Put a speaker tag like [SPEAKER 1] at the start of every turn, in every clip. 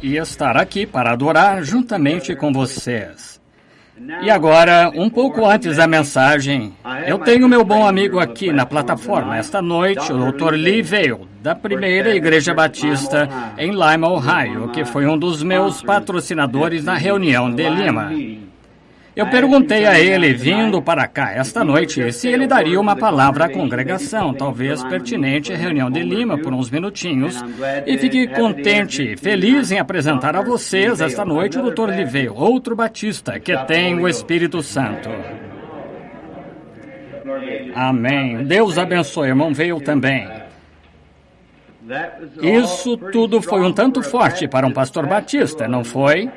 [SPEAKER 1] e estar aqui para adorar juntamente com vocês. E agora, um pouco antes da mensagem, eu tenho meu bom amigo aqui na plataforma esta noite, o Dr. Lee Vail, da primeira Igreja Batista em Lima, Ohio, que foi um dos meus patrocinadores na reunião de Lima. Eu perguntei a ele, vindo para cá esta noite, se ele daria uma palavra à congregação, talvez pertinente à reunião de Lima por uns minutinhos, e fiquei contente e feliz em apresentar a vocês esta noite o Dr. Lee Vail, outro batista que tem o Espírito Santo. Amém. Deus abençoe, irmão Vail também. Isso tudo foi um tanto forte para um pastor batista, não foi?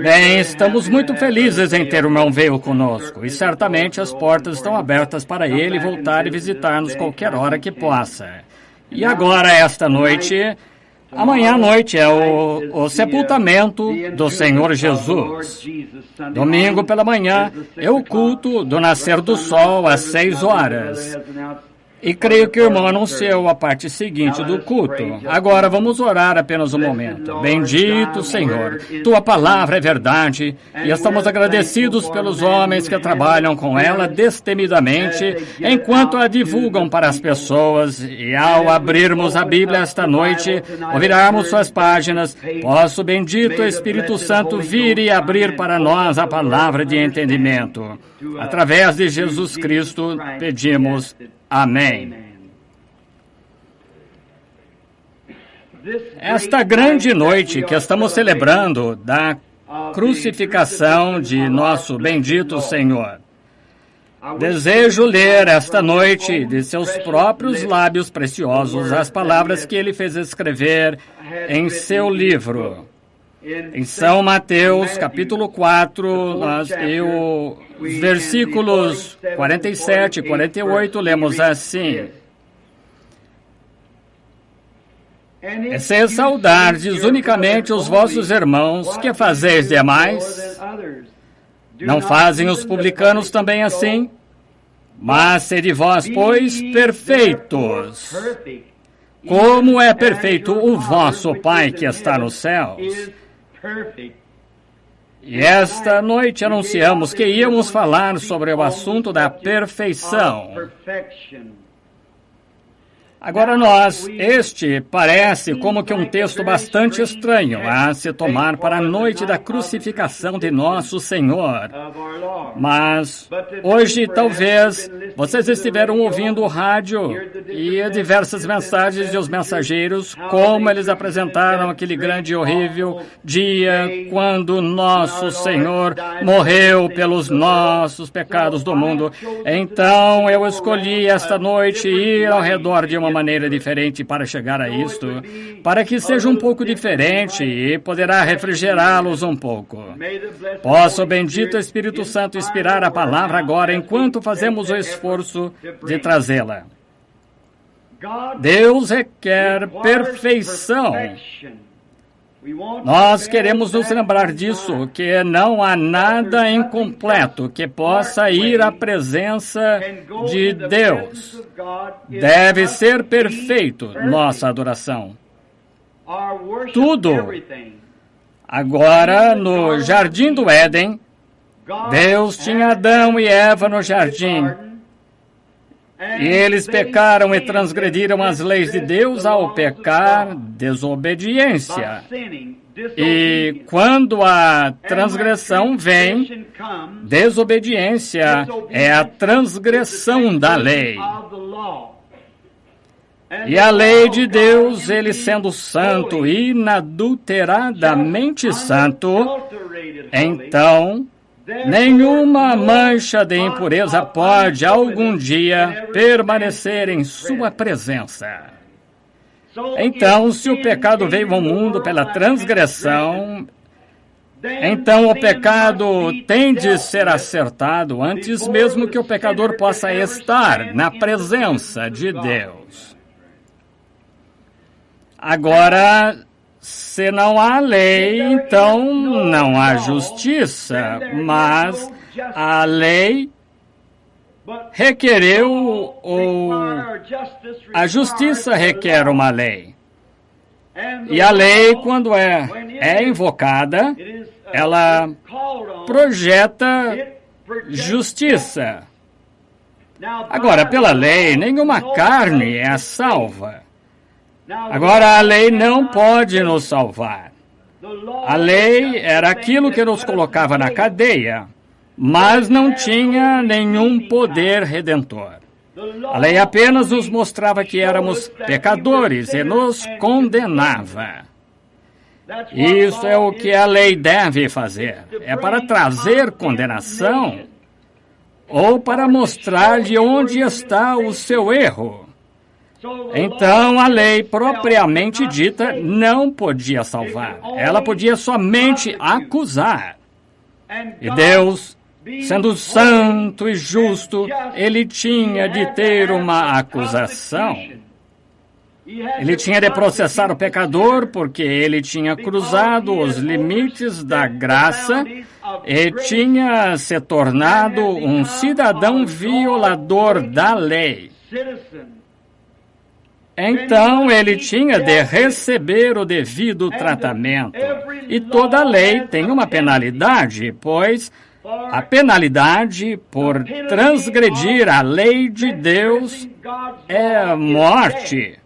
[SPEAKER 1] Bem, estamos muito felizes em ter o irmão Vail conosco e certamente as portas estão abertas para ele voltar e visitar-nos qualquer hora que possa. E agora, esta noite, amanhã à noite é o sepultamento do Senhor Jesus. Domingo pela manhã é o culto do nascer do sol às 6 horas. E creio que o irmão anunciou a parte seguinte do culto. Agora vamos orar apenas um momento. Bendito Senhor, Tua palavra é verdade e estamos agradecidos pelos homens que trabalham com ela destemidamente enquanto a divulgam para as pessoas. E ao abrirmos a Bíblia esta noite, ao virarmos suas páginas, possa o bendito Espírito Santo vir e abrir para nós a palavra de entendimento. Através de Jesus Cristo pedimos. Amém. Esta grande noite que estamos celebrando da crucificação de nosso bendito Senhor, desejo ler esta noite de seus próprios lábios preciosos as palavras que ele fez escrever em seu livro. Em São Mateus, capítulo 4, os versículos 47 e 48, lemos assim. E se saudardes unicamente os vossos irmãos, que fazeis demais? Não fazem os publicanos também assim? Mas sede vós, pois, perfeitos, como é perfeito o vosso Pai que está nos céus. E esta noite anunciamos que íamos falar sobre o assunto da perfeição. Agora este parece como que um texto bastante estranho a se tomar para a noite da crucificação de nosso Senhor. Mas hoje talvez vocês estiveram ouvindo o rádio e diversas mensagens de os mensageiros, como eles apresentaram aquele grande e horrível dia quando nosso Senhor morreu pelos nossos pecados do mundo. Então eu escolhi esta noite ir ao redor de uma maneira diferente para chegar a isto, para que seja um pouco diferente e poderá refrigerá-los um pouco. Possa o bendito Espírito Santo inspirar a palavra agora enquanto fazemos o esforço de trazê-la. Deus requer perfeição. Nós queremos nos lembrar disso, que não há nada incompleto que possa ir à presença de Deus. Deve ser perfeito nossa adoração. Tudo. Agora, no Jardim do Éden, Deus tinha Adão e Eva no jardim. E eles pecaram e transgrediram as leis de Deus ao pecar desobediência. E quando a transgressão vem, desobediência é a transgressão da lei. E a lei de Deus, ele sendo santo, inadulteradamente santo, então nenhuma mancha de impureza pode algum dia permanecer em sua presença. Então, se o pecado veio ao mundo pela transgressão, então o pecado tem de ser acertado antes mesmo que o pecador possa estar na presença de Deus. Agora, se não há lei, então não há justiça, mas a lei requereu, ou a justiça requer uma lei. E a lei, quando é invocada, ela projeta justiça. Agora, pela lei, nenhuma carne é salva. Agora, a lei não pode nos salvar. A lei era aquilo que nos colocava na cadeia, mas não tinha nenhum poder redentor. A lei apenas nos mostrava que éramos pecadores e nos condenava. Isso é o que a lei deve fazer. É para trazer condenação ou para mostrar de onde está o seu erro. Então, a lei propriamente dita não podia salvar. Ela podia somente acusar. E Deus, sendo santo e justo, ele tinha de ter uma acusação. Ele tinha de processar o pecador porque ele tinha cruzado os limites da graça e tinha se tornado um cidadão violador da lei. Então ele tinha de receber o devido tratamento. E toda lei tem uma penalidade, pois a penalidade por transgredir a lei de Deus é morte.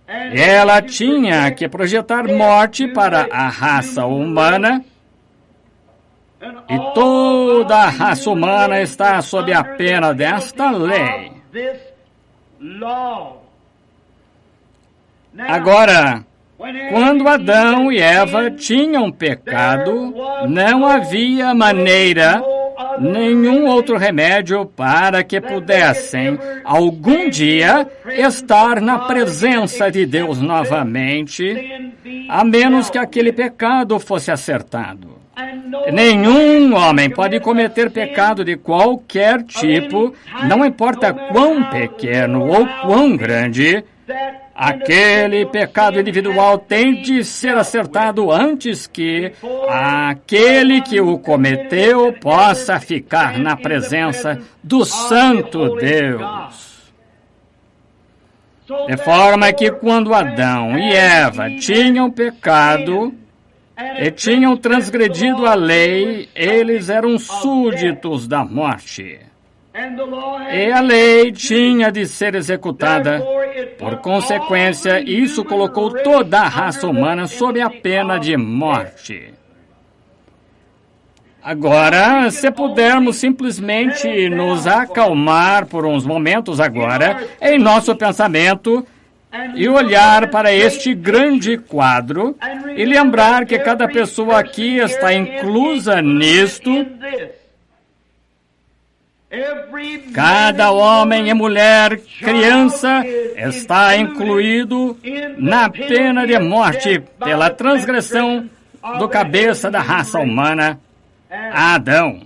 [SPEAKER 1] Ela tinha que projetar morte para a raça humana, e toda a raça humana está sob a pena desta lei. Agora, quando Adão e Eva tinham pecado, não havia maneira, nenhum outro remédio para que pudessem, algum dia, estar na presença de Deus novamente, a menos que aquele pecado fosse acertado. Nenhum homem pode cometer pecado de qualquer tipo, não importa quão pequeno ou quão grande. Aquele pecado individual tem de ser acertado antes que aquele que o cometeu possa ficar na presença do Santo Deus. De forma que quando Adão e Eva tinham pecado e tinham transgredido a lei, eles eram súditos da morte. E a lei tinha de ser executada. Por consequência, isso colocou toda a raça humana sob a pena de morte. Agora, se pudermos simplesmente nos acalmar por uns momentos agora, em nosso pensamento, e olhar para este grande quadro, e lembrar que cada pessoa aqui está inclusa nisto. Cada homem e mulher, criança, está incluído na pena de morte pela transgressão do cabeça da raça humana, Adão.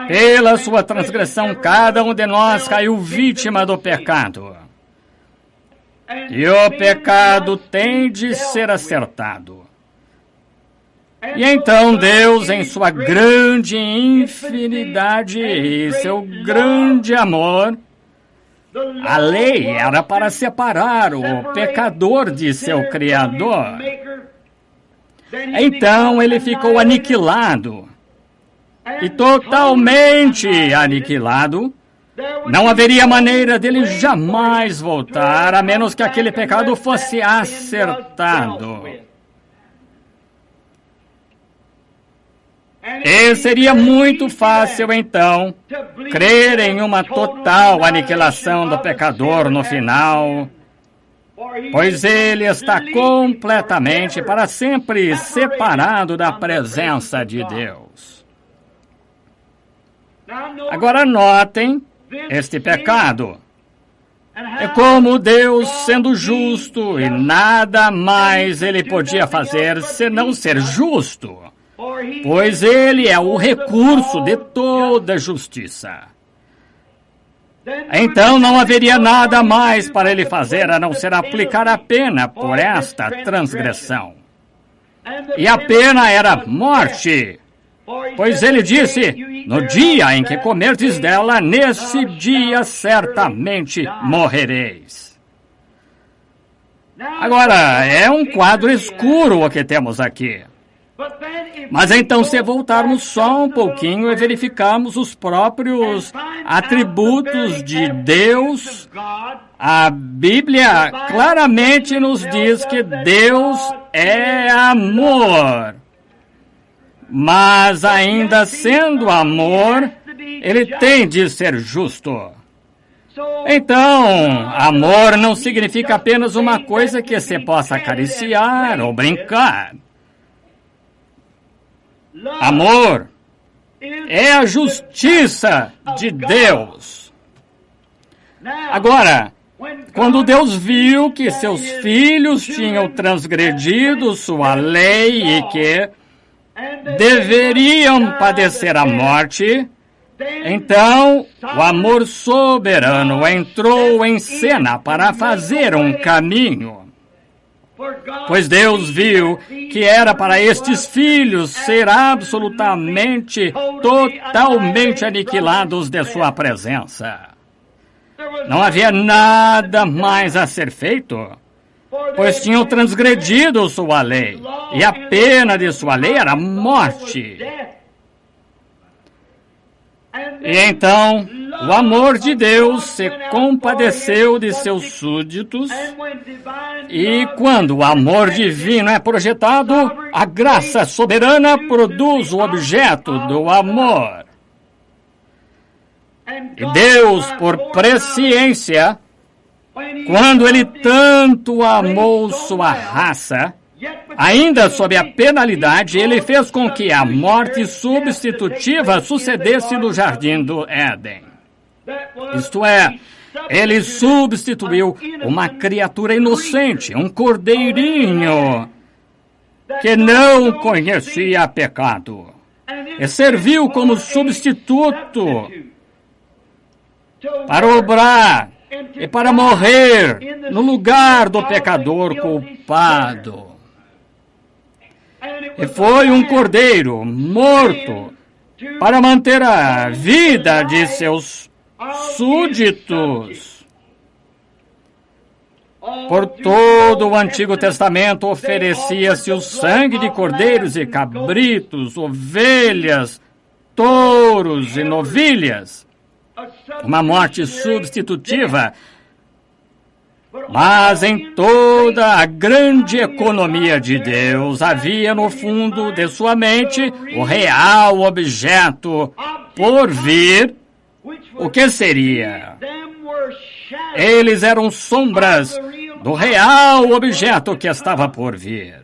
[SPEAKER 1] Pela sua transgressão, cada um de nós caiu vítima do pecado. E o pecado tem de ser acertado. E então Deus, em sua grande infinidade e seu grande amor, a lei era para separar o pecador de seu Criador. Então ele ficou aniquilado. E totalmente aniquilado, não haveria maneira dele jamais voltar, a menos que aquele pecado fosse acertado. E seria muito fácil, então, crer em uma total aniquilação do pecador no final, pois ele está completamente, para sempre, separado da presença de Deus. Agora notem este pecado. É como Deus, sendo justo, e nada mais ele podia fazer senão ser justo, pois ele é o recurso de toda justiça. Então não haveria nada mais para ele fazer a não ser aplicar a pena por esta transgressão. E a pena era morte, pois ele disse: no dia em que comerdes dela, nesse dia certamente morrereis. Agora, é um quadro escuro o que temos aqui. Mas então, se voltarmos só um pouquinho e verificarmos os próprios atributos de Deus, a Bíblia claramente nos diz que Deus é amor. Mas ainda sendo amor, ele tem de ser justo. Então, amor não significa apenas uma coisa que se possa acariciar ou brincar. Amor é a justiça de Deus. Agora, quando Deus viu que seus filhos tinham transgredido sua lei e que deveriam padecer a morte, então o amor soberano entrou em cena para fazer um caminho. Pois Deus viu que era para estes filhos ser absolutamente, totalmente aniquilados de sua presença. Não havia nada mais a ser feito, pois tinham transgredido sua lei, e a pena de sua lei era morte. E então, o amor de Deus se compadeceu de seus súditos, e quando o amor divino é projetado, a graça soberana produz o objeto do amor. E Deus, por presciência, quando Ele tanto amou sua raça, ainda sob a penalidade, Ele fez com que a morte substitutiva sucedesse no jardim do Éden. Isto é, Ele substituiu uma criatura inocente, um cordeirinho, que não conhecia pecado, e serviu como substituto para obrar e para morrer no lugar do pecador culpado. E foi um cordeiro morto para manter a vida de seus súditos. Por todo o Antigo Testamento oferecia-se o sangue de cordeiros e cabritos, ovelhas, touros e novilhas. Uma morte substitutiva. Mas em toda a grande economia de Deus havia no fundo de sua mente o real objeto por vir. O que seria? Eles eram sombras do real objeto que estava por vir.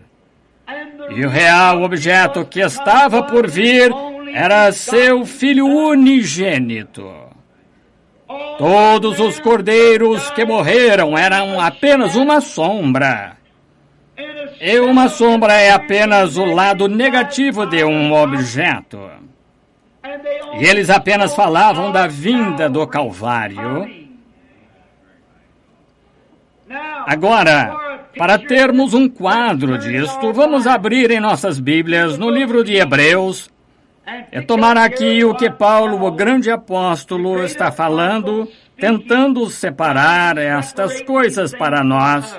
[SPEAKER 1] E o real objeto que estava por vir era seu filho unigênito. Todos os cordeiros que morreram eram apenas uma sombra. E uma sombra é apenas o lado negativo de um objeto. E eles apenas falavam da vinda do Calvário. Agora, para termos um quadro disto, vamos abrir em nossas Bíblias no livro de Hebreus e tomar aqui o que Paulo, o grande apóstolo, está falando, tentando separar estas coisas para nós.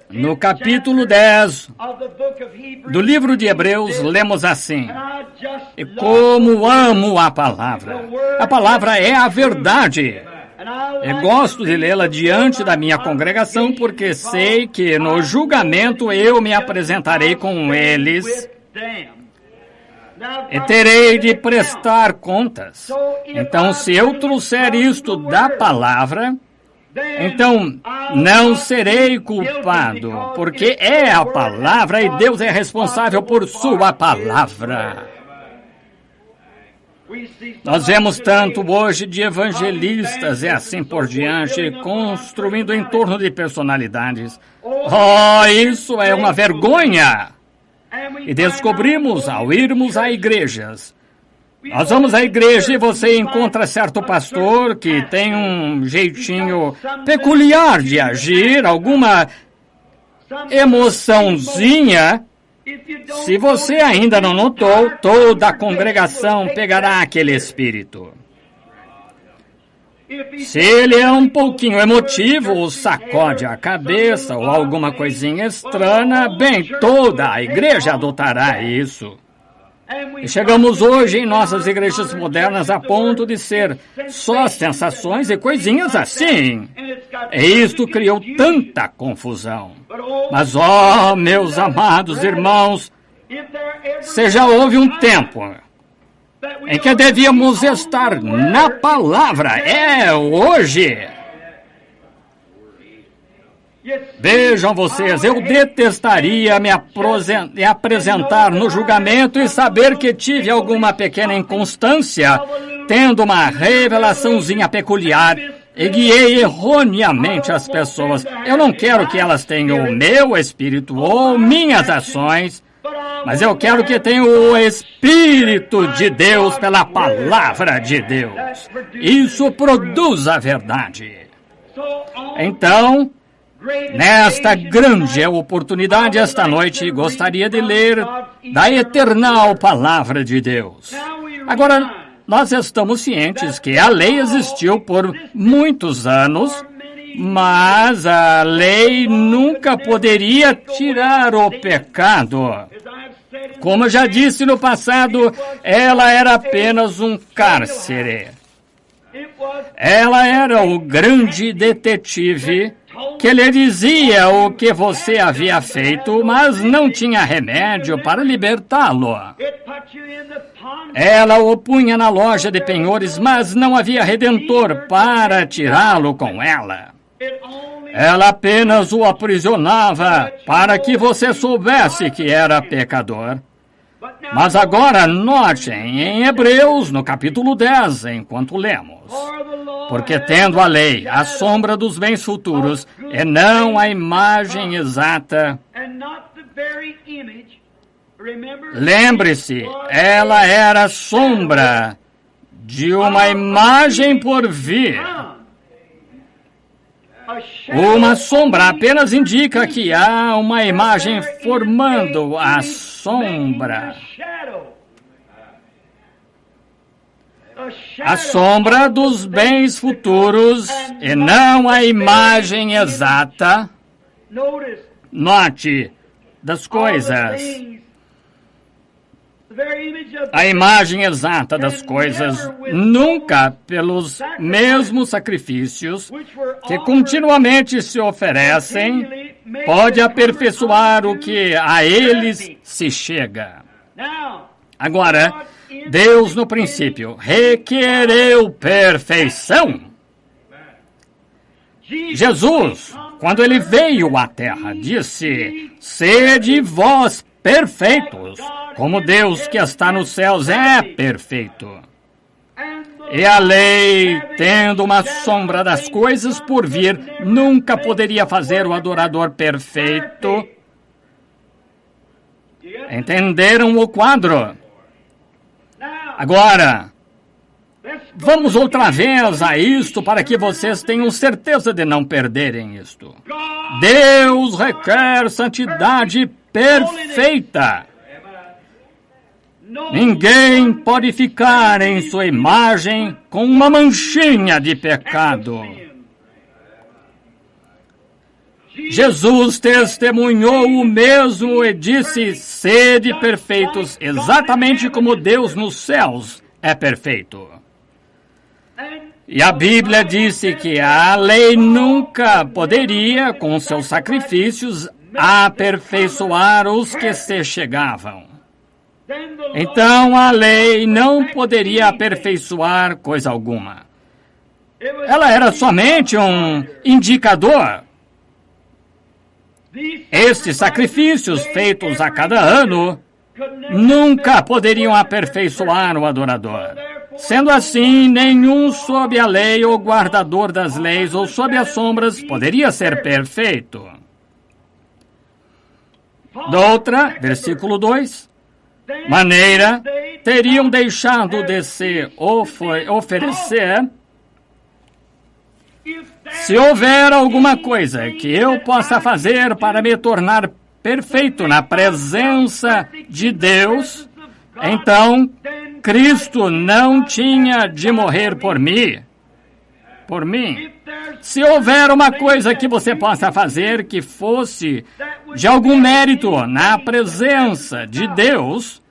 [SPEAKER 1] No capítulo 10 do livro de Hebreus, lemos assim: E como amo a palavra é a verdade. E gosto de lê-la diante da minha congregação, porque sei que no julgamento eu me apresentarei com eles e terei de prestar contas. Então, se eu trouxer isto da palavra, então não serei culpado, porque é a palavra e Deus é responsável por sua palavra. Nós vemos tanto hoje de evangelistas e assim por diante, construindo em torno de personalidades. Oh, isso é uma vergonha! E descobrimos ao irmos a igrejas. Nós vamos à igreja e você encontra certo pastor que tem um jeitinho peculiar de agir, alguma emoçãozinha. Se você ainda não notou, toda a congregação pegará aquele espírito. Se ele é um pouquinho emotivo, ou sacode a cabeça, ou alguma coisinha estranha, bem, toda a igreja adotará isso. E chegamos hoje em nossas igrejas modernas a ponto de ser só sensações e coisinhas assim. E isto criou tanta confusão. Mas, meus amados irmãos, se já houve um tempo em que devíamos estar na palavra, hoje. Vejam vocês, eu detestaria me apresentar no julgamento e saber que tive alguma pequena inconstância, tendo uma revelaçãozinha peculiar e guiei erroneamente as pessoas. Eu não quero que elas tenham o meu espírito ou minhas ações, mas eu quero que tenham o Espírito de Deus pela palavra de Deus. Isso produz a verdade. Então, nesta grande oportunidade esta noite, gostaria de ler da eternal palavra de Deus. Agora, nós estamos cientes que a lei existiu por muitos anos, mas a lei nunca poderia tirar o pecado. Como eu já disse no passado, ela era apenas um cárcere. Ela era o grande detetive que lhe dizia o que você havia feito, mas não tinha remédio para libertá-lo. Ela o punha na loja de penhores, mas não havia redentor para tirá-lo com ela. Ela apenas o aprisionava para que você soubesse que era pecador. Mas agora notem em Hebreus, no capítulo 10, enquanto lemos. Porque tendo a lei a sombra dos bens futuros, e não a imagem exata. Lembre-se, ela era sombra de uma imagem por vir. Uma sombra apenas indica que há uma imagem formando a sombra. A sombra dos bens futuros e não a imagem exata. Note, das coisas. A imagem exata das coisas, nunca pelos mesmos sacrifícios que continuamente se oferecem, pode aperfeiçoar o que a eles se chega. Agora, Deus no princípio requereu perfeição. Jesus, quando ele veio à terra, disse: sede vós perfeitos, como Deus que está nos céus é perfeito. E a lei, tendo uma sombra das coisas por vir, nunca poderia fazer o adorador perfeito. Entenderam o quadro? Agora, vamos outra vez a isto para que vocês tenham certeza de não perderem isto. Deus requer santidade perfeita. Ninguém pode ficar em sua imagem com uma manchinha de pecado. Jesus testemunhou o mesmo e disse: sede perfeitos, exatamente como Deus nos céus é perfeito. E a Bíblia disse que a lei nunca poderia, com seus sacrifícios, aperfeiçoar os que se chegavam. Então a lei não poderia aperfeiçoar coisa alguma. Ela era somente um indicador. Estes sacrifícios feitos a cada ano nunca poderiam aperfeiçoar o adorador. Sendo assim, nenhum sob a lei ou guardador das leis ou sob as sombras poderia ser perfeito. Doutra, versículo 2, maneira, teriam deixado de se oferecer. Se houver alguma coisa que eu possa fazer para me tornar perfeito na presença de Deus, então Cristo não tinha de morrer por mim. por mim. Se houver uma coisa que você possa fazer que fosse de algum mérito na presença de Deus,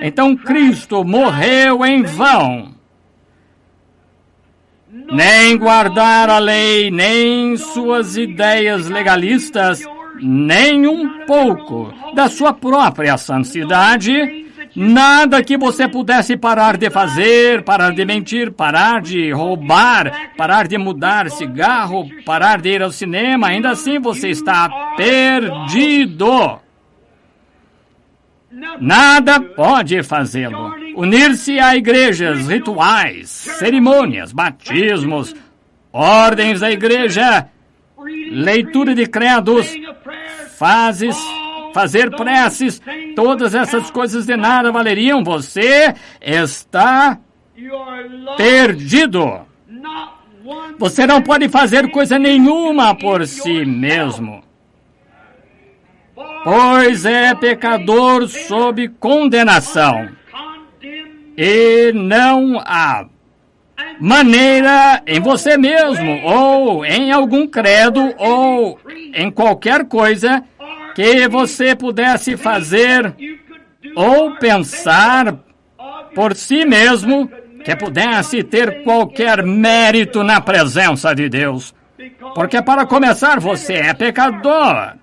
[SPEAKER 1] então Cristo morreu em vão. Nem guardar a lei, nem suas ideias legalistas, nem um pouco da sua própria santidade, nada que você pudesse parar de fazer, parar de mentir, parar de roubar, parar de mudar cigarro, parar de ir ao cinema, ainda assim você está perdido. Nada pode fazê-lo. Unir-se a igrejas, rituais, cerimônias, batismos, ordens da igreja, leitura de credos, fazer preces, todas essas coisas de nada valeriam. Você está perdido. Você não pode fazer coisa nenhuma por si mesmo, pois é pecador sob condenação. E não há maneira em você mesmo, ou em algum credo, ou em qualquer coisa que você pudesse fazer ou pensar por si mesmo que pudesse ter qualquer mérito na presença de Deus. Porque, para começar, você é pecador.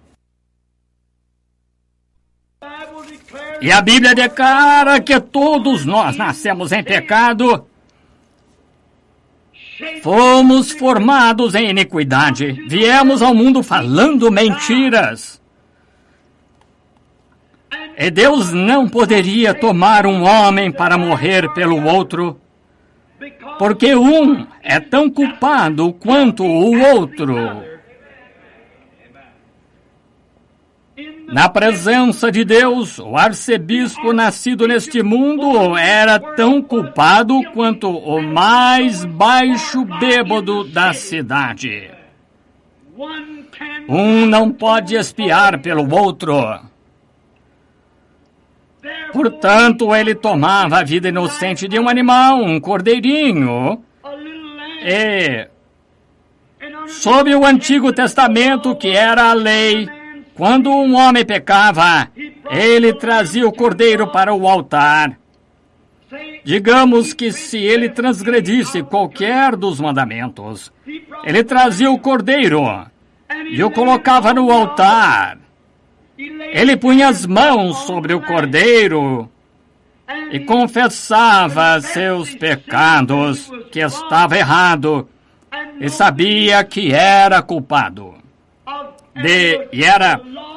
[SPEAKER 1] E a Bíblia declara que todos nós nascemos em pecado, fomos formados em iniquidade, viemos ao mundo falando mentiras. E Deus não poderia tomar um homem para morrer pelo outro, porque um é tão culpado quanto o outro. Na presença de Deus, o arcebispo nascido neste mundo era tão culpado quanto o mais baixo bêbado da cidade. Um não pode expiar pelo outro. Portanto, ele tomava a vida inocente de um animal, um cordeirinho, e, sob o Antigo Testamento, que era a lei, quando um homem pecava, ele trazia o cordeiro para o altar. Digamos que se ele transgredisse qualquer dos mandamentos, ele trazia o cordeiro e o colocava no altar. Ele punha as mãos sobre o cordeiro e confessava seus pecados, que estava errado, e sabia que era culpado.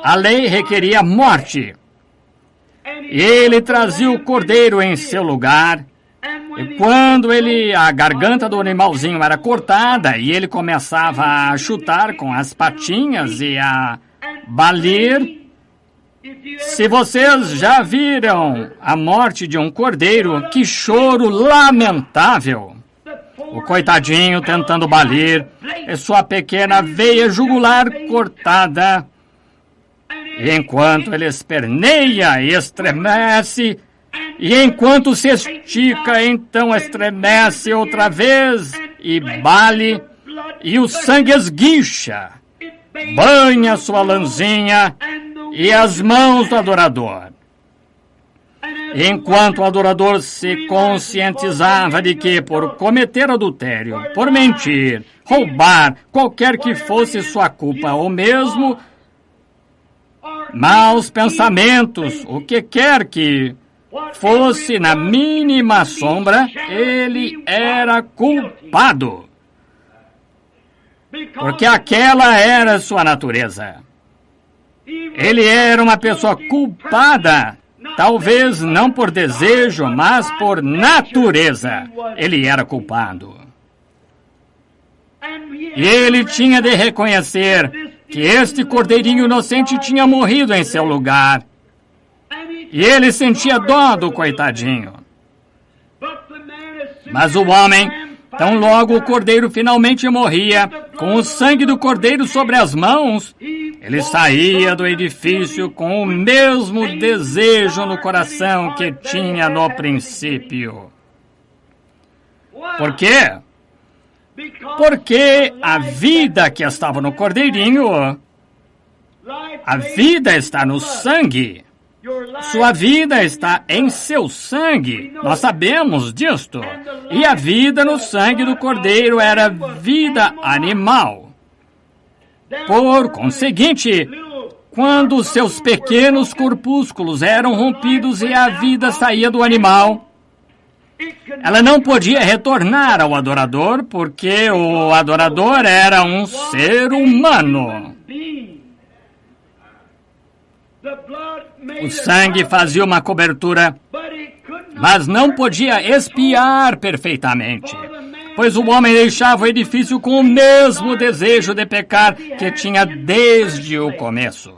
[SPEAKER 1] A lei requeria morte. Ele trazia o cordeiro em seu lugar, e quando a garganta do animalzinho era cortada, e ele começava a chutar com as patinhas e a balir. Se vocês já viram a morte de um cordeiro, que choro lamentável! O coitadinho tentando balir, e sua pequena veia jugular cortada. E enquanto ele esperneia e estremece, e enquanto se estica, então estremece outra vez e bale, e o sangue esguicha, banha sua lãzinha e as mãos do adorador. Enquanto o adorador se conscientizava de que, por cometer adultério, por mentir, roubar, qualquer que fosse sua culpa, ou mesmo maus pensamentos, o que quer que fosse na mínima sombra, ele era culpado. Porque aquela era sua natureza. Ele era uma pessoa culpada, talvez não por desejo, mas por natureza. Ele era culpado. E ele tinha de reconhecer que este cordeirinho inocente tinha morrido em seu lugar. E ele sentia dó do coitadinho. Mas o homem, tão logo o cordeiro finalmente morria, com o sangue do cordeiro sobre as mãos, ele saía do edifício com o mesmo desejo no coração que tinha no princípio. Por quê? Porque a vida que estava no cordeirinho, a vida está no sangue. Sua vida está em seu sangue. Nós sabemos disto. E a vida no sangue do cordeiro era vida animal. Por conseguinte, quando seus pequenos corpúsculos eram rompidos e a vida saía do animal, ela não podia retornar ao adorador, porque o adorador era um ser humano. O sangue fazia uma cobertura, mas não podia expiar perfeitamente, pois o homem deixava o edifício com o mesmo desejo de pecar que tinha desde o começo.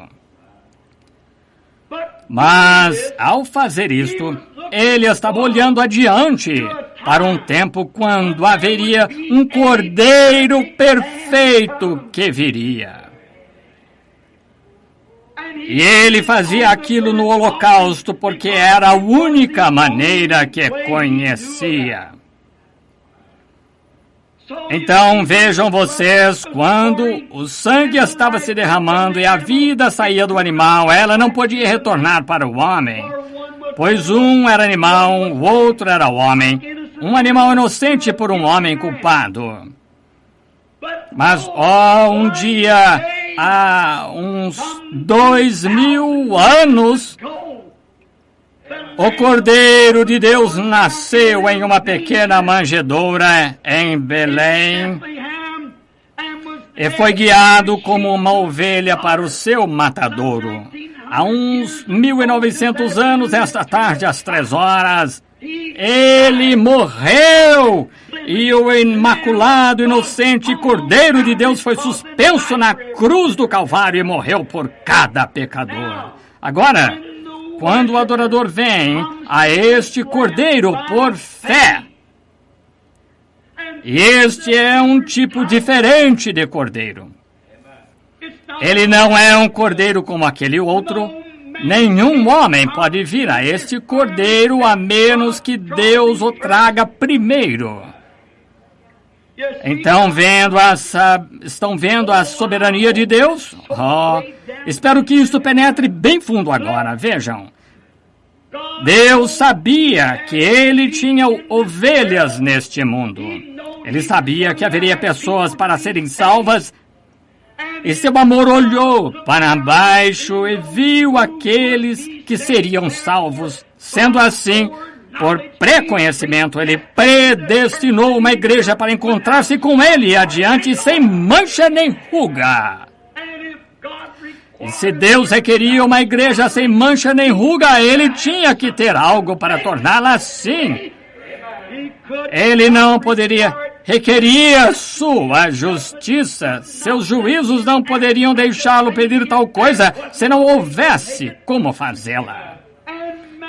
[SPEAKER 1] Mas, ao fazer isto, ele estava olhando adiante para um tempo quando haveria um cordeiro perfeito que viria. E ele fazia aquilo no holocausto porque era a única maneira que conhecia. Então vejam vocês, quando o sangue estava se derramando e a vida saía do animal, ela não podia retornar para o homem, pois um era animal, o outro era homem, um animal inocente por um homem culpado. Mas, um dia, há uns 2000 anos, o Cordeiro de Deus nasceu em uma pequena manjedoura em Belém e foi guiado como uma ovelha para o seu matadouro. Há uns 1900 anos, esta tarde, às 3 horas, ele morreu e o imaculado, inocente Cordeiro de Deus foi suspenso na cruz do Calvário e morreu por cada pecador. Agora, quando o adorador vem a este Cordeiro por fé, e este é um tipo diferente de Cordeiro. Ele não é um Cordeiro como aquele outro. Nenhum homem pode vir a este Cordeiro a menos que Deus o traga primeiro. Então, estão vendo a soberania de Deus? Espero que isto penetre bem fundo agora. Vejam. Deus sabia que ele tinha ovelhas neste mundo. Ele sabia que haveria pessoas para serem salvas. E seu amor olhou para baixo e viu aqueles que seriam salvos. Sendo assim, por preconhecimento, ele predestinou uma igreja para encontrar-se com ele adiante sem mancha nem ruga. E se Deus requeria uma igreja sem mancha nem ruga, ele tinha que ter algo para torná-la assim. Ele não poderia, requeria sua justiça. Seus juízos não poderiam deixá-lo pedir tal coisa se não houvesse como fazê-la.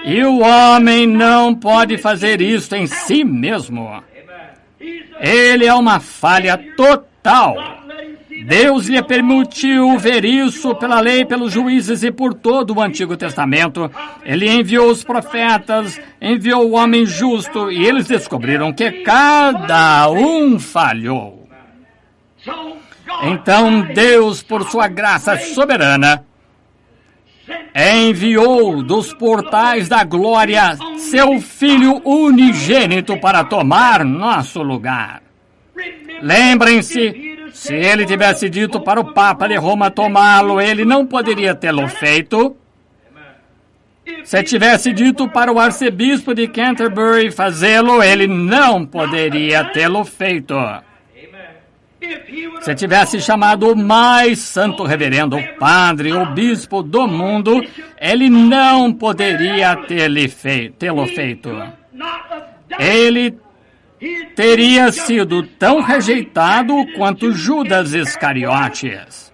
[SPEAKER 1] E o homem não pode fazer isto em si mesmo. Ele é uma falha total. Deus lhe permitiu ver isso pela lei, pelos juízes e por todo o Antigo Testamento. Ele enviou os profetas, enviou o homem justo e eles descobriram que cada um falhou. Então Deus, por sua graça soberana, enviou dos portais da glória seu Filho unigênito para tomar nosso lugar. Lembrem-se, se ele tivesse dito para o Papa de Roma tomá-lo, ele não poderia tê-lo feito. Se tivesse dito para o arcebispo de Canterbury fazê-lo, ele não poderia tê-lo feito. Se tivesse chamado o mais santo reverendo, o padre, o bispo do mundo, ele não poderia tê-lo feito. Ele teria sido tão rejeitado quanto Judas Iscariotes.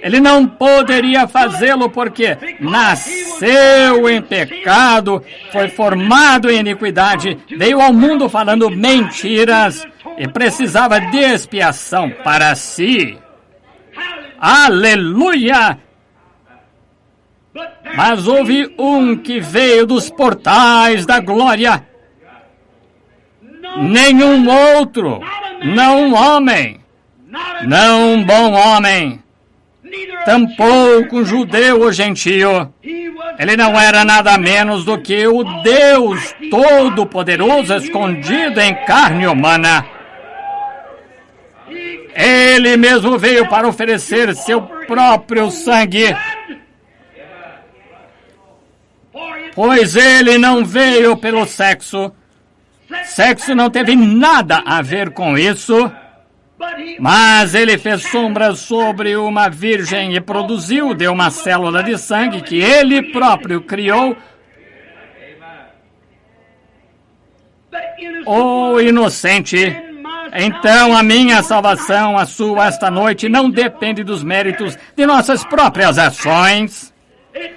[SPEAKER 1] Ele não poderia fazê-lo porque nasceu em pecado, foi formado em iniquidade, veio ao mundo falando mentiras e precisava de expiação para si. Aleluia! Mas houve um que veio dos portais da glória. nenhum outro, não um homem, não um bom homem, tampouco um judeu ou gentio. Ele não era nada menos do que o Deus Todo-Poderoso escondido em carne humana. Ele mesmo veio para oferecer seu próprio sangue, pois ele não veio pelo sexo. Sexo não teve nada a ver com isso, mas ele fez sombra sobre uma virgem e produziu de uma célula de sangue que ele próprio criou. O inocente. Então a minha salvação, a sua esta noite, não depende dos méritos de nossas próprias ações.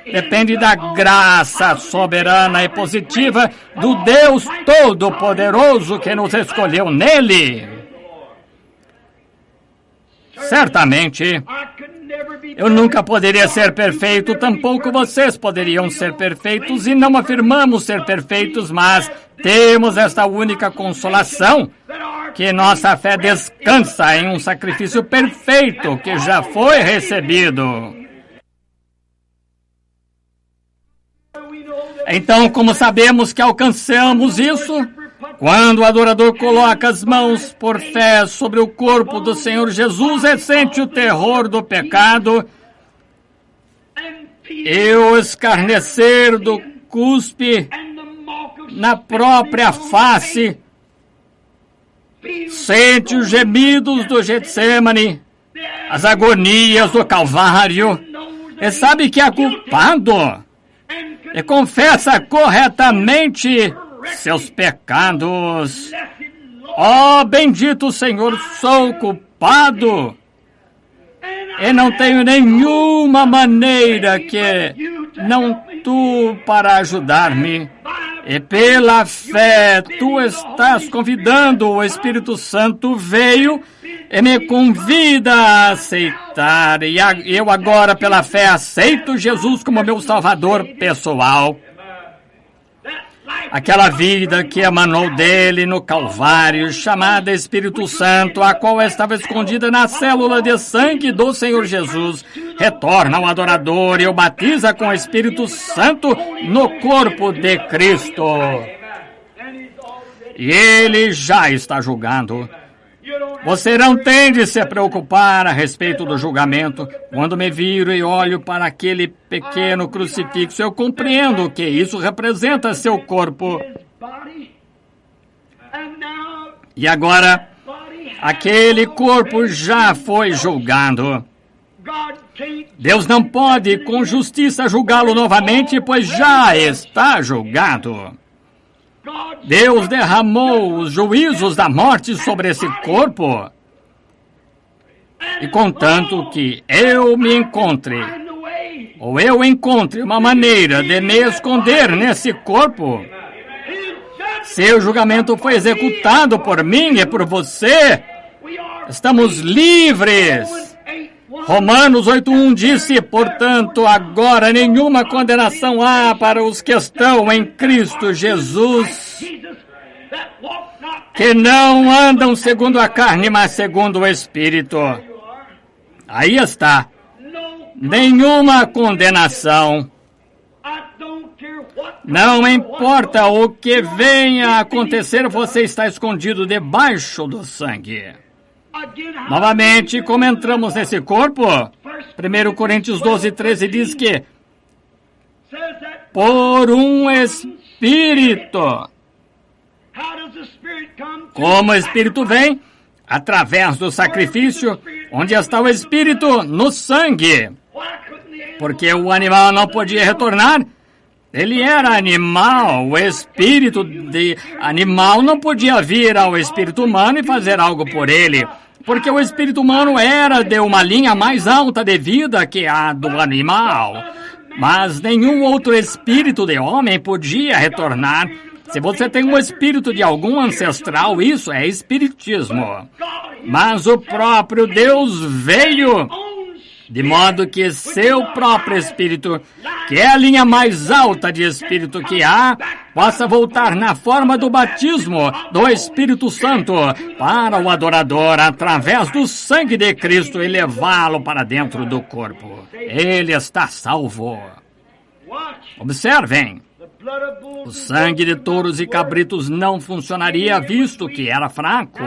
[SPEAKER 1] Depende da graça soberana e positiva do Deus Todo-Poderoso que nos escolheu nele. Certamente, eu nunca poderia ser perfeito, tampouco vocês poderiam ser perfeitos, e não afirmamos ser perfeitos, mas temos esta única consolação, que nossa fé descansa em um sacrifício perfeito que já foi recebido. Então, como sabemos que alcançamos isso? Quando o adorador coloca as mãos por fé sobre o corpo do Senhor Jesus e sente o terror do pecado e o escarnecer do cuspe na própria face, sente os gemidos do Getsemane, as agonias do Calvário, e sabe que é culpado, e confessa corretamente seus pecados. Oh, bendito Senhor, sou culpado, e não tenho nenhuma maneira que não tu para ajudar-me. E pela fé, tu estás convidando, o Espírito Santo veio e me convida a aceitar. E eu agora, pela fé, aceito Jesus como meu Salvador pessoal. Aquela vida que emanou dele no Calvário, chamada Espírito Santo, a qual estava escondida na célula de sangue do Senhor Jesus, retorna ao adorador e o batiza com o Espírito Santo no corpo de Cristo. E ele já está julgando. Você não tem de se preocupar a respeito do julgamento. Quando me viro e olho para aquele pequeno crucifixo, eu compreendo que isso representa seu corpo. E agora, aquele corpo já foi julgado. Deus não pode, com justiça, julgá-lo novamente, pois já está julgado. Deus derramou os juízos da morte sobre esse corpo. E contanto que eu me encontre, ou eu encontre uma maneira de me esconder nesse corpo, seu julgamento foi executado por mim e por você. Estamos livres. Romanos 8:1 disse, portanto, agora nenhuma condenação há para os que estão em Cristo Jesus, que não andam segundo a carne, mas segundo o Espírito. Aí está. Nenhuma condenação. Não importa o que venha a acontecer, você está escondido debaixo do sangue. Novamente, como entramos nesse corpo? 1 Coríntios 12:13 diz que por um Espírito. Como o Espírito vem? Através do sacrifício. Onde está o Espírito? No sangue. Porque o animal não podia retornar. Ele era animal. O espírito de animal não podia vir ao espírito humano e fazer algo por ele. Porque o espírito humano era de uma linha mais alta de vida que a do animal. Mas nenhum outro espírito de homem podia retornar. Se você tem um espírito de algum ancestral, isso é espiritismo. Mas o próprio Deus veio, de modo que seu próprio espírito, que é a linha mais alta de espírito que há, possa voltar na forma do batismo do Espírito Santo para o adorador através do sangue de Cristo e levá-lo para dentro do corpo. Ele está salvo. Observem. O sangue de touros e cabritos não funcionaria, visto que era fraco.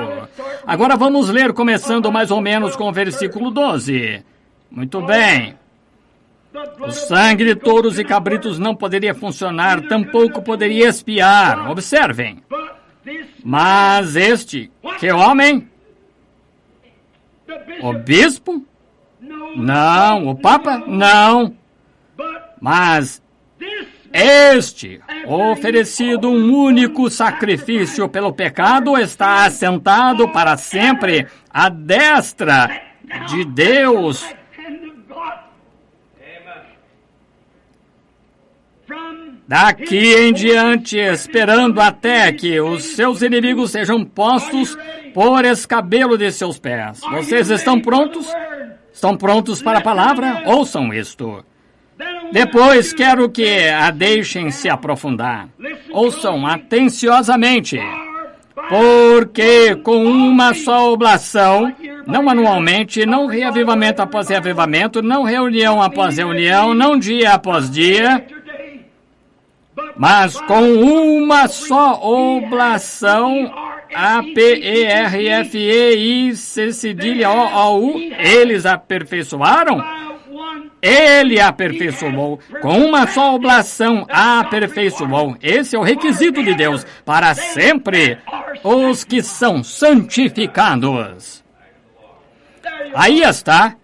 [SPEAKER 1] Agora vamos ler, começando mais ou menos com o versículo 12. Muito bem. O sangue de touros e cabritos não poderia funcionar, tampouco poderia expiar. Observem. Mas este, que homem? O bispo? Não. O papa? Não. Mas este, oferecido um único sacrifício pelo pecado, está assentado para sempre à destra de Deus. Daqui em diante, esperando até que os seus inimigos sejam postos por escabelo de seus pés. Vocês estão prontos? Estão prontos para a palavra? Ouçam isto. Depois quero que a deixem se aprofundar. Ouçam atenciosamente. Porque com uma só oblação, não anualmente, não reavivamento após reavivamento, não reunião após reunião, não dia após dia, mas com uma só oblação, A-P-E-R-F-E-I-C cedilha O-O-U, eles aperfeiçoaram? Ele aperfeiçoou. Com uma só oblação, aperfeiçoou. Esse é o requisito de Deus para sempre os que são santificados. Aí está.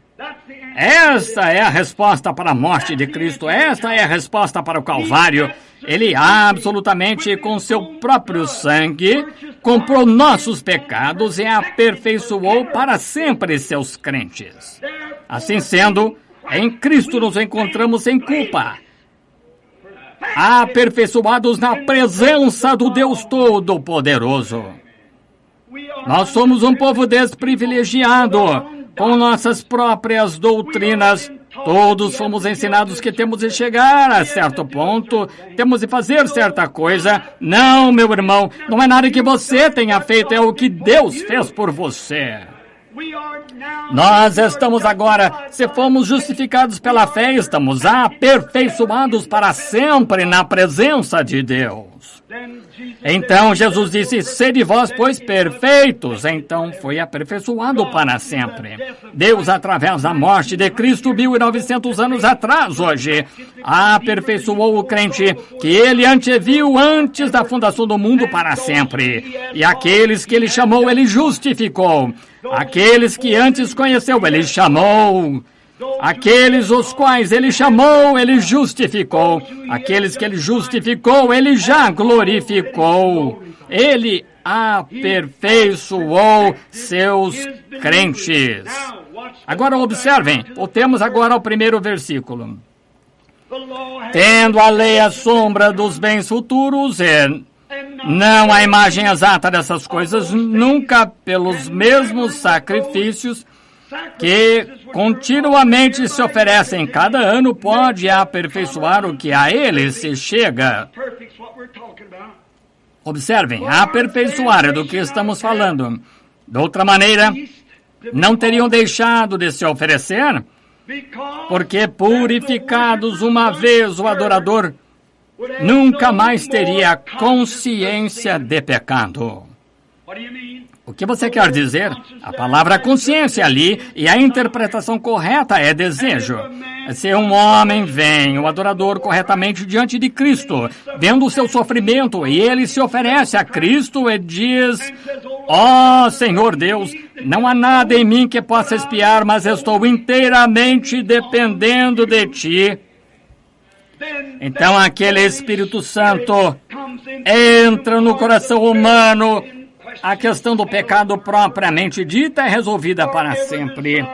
[SPEAKER 1] Esta é a resposta para a morte de Cristo. Esta é a resposta para o Calvário. Ele absolutamente, com seu próprio sangue, comprou nossos pecados e aperfeiçoou para sempre seus crentes. Assim sendo, em Cristo nos encontramos sem culpa, aperfeiçoados na presença do Deus Todo-Poderoso. Nós somos um povo desprivilegiado, com nossas próprias doutrinas. Todos fomos ensinados que temos de chegar a certo ponto, temos de fazer certa coisa. Não, meu irmão, não é nada que você tenha feito, é o que Deus fez por você. Nós estamos agora, se fomos justificados pela fé, estamos aperfeiçoados para sempre na presença de Deus. Então Jesus disse, sede vós, pois, perfeitos. Então foi aperfeiçoado para sempre. Deus, através da morte de Cristo, 1900 anos atrás, hoje, aperfeiçoou o crente que ele anteviu antes da fundação do mundo para sempre. E aqueles que ele chamou, ele justificou. Aqueles que antes conheceu, ele chamou. Aqueles os quais ele chamou, ele justificou. Aqueles que ele justificou, ele já glorificou. Ele aperfeiçoou seus crentes. Agora observem, voltemos agora ao primeiro versículo. Tendo a lei a sombra dos bens futuros, não há imagem exata dessas coisas, nunca pelos mesmos sacrifícios que continuamente se oferecem cada ano, pode aperfeiçoar o que a ele se chega. Observem, aperfeiçoar é do que estamos falando. De outra maneira, não teriam deixado de se oferecer, porque purificados uma vez o adorador nunca mais teria consciência de pecado. O que você quer dizer? A palavra consciência ali e a interpretação correta é desejo. Se um homem vem, o adorador, corretamente diante de Cristo, vendo o seu sofrimento, e ele se oferece a Cristo e diz, ó Senhor Deus, não há nada em mim que possa expiar, mas estou inteiramente dependendo de Ti. Então aquele Espírito Santo entra no coração humano. A questão do pecado propriamente dita é resolvida para sempre,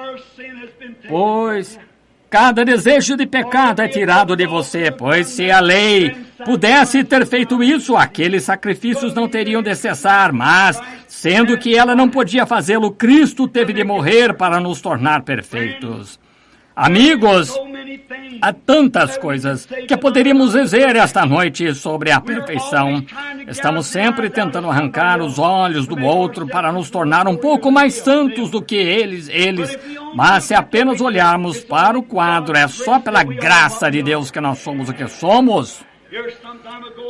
[SPEAKER 1] pois cada desejo de pecado é tirado de você, pois se a lei pudesse ter feito isso, aqueles sacrifícios não teriam de cessar, mas, sendo que ela não podia fazê-lo, Cristo teve de morrer para nos tornar perfeitos. Amigos, Há tantas coisas que poderíamos dizer esta noite sobre a perfeição. Estamos sempre tentando arrancar os olhos do outro para nos tornar um pouco mais santos do que eles. Mas se apenas olharmos para o quadro, é só pela graça de Deus que nós somos o que somos.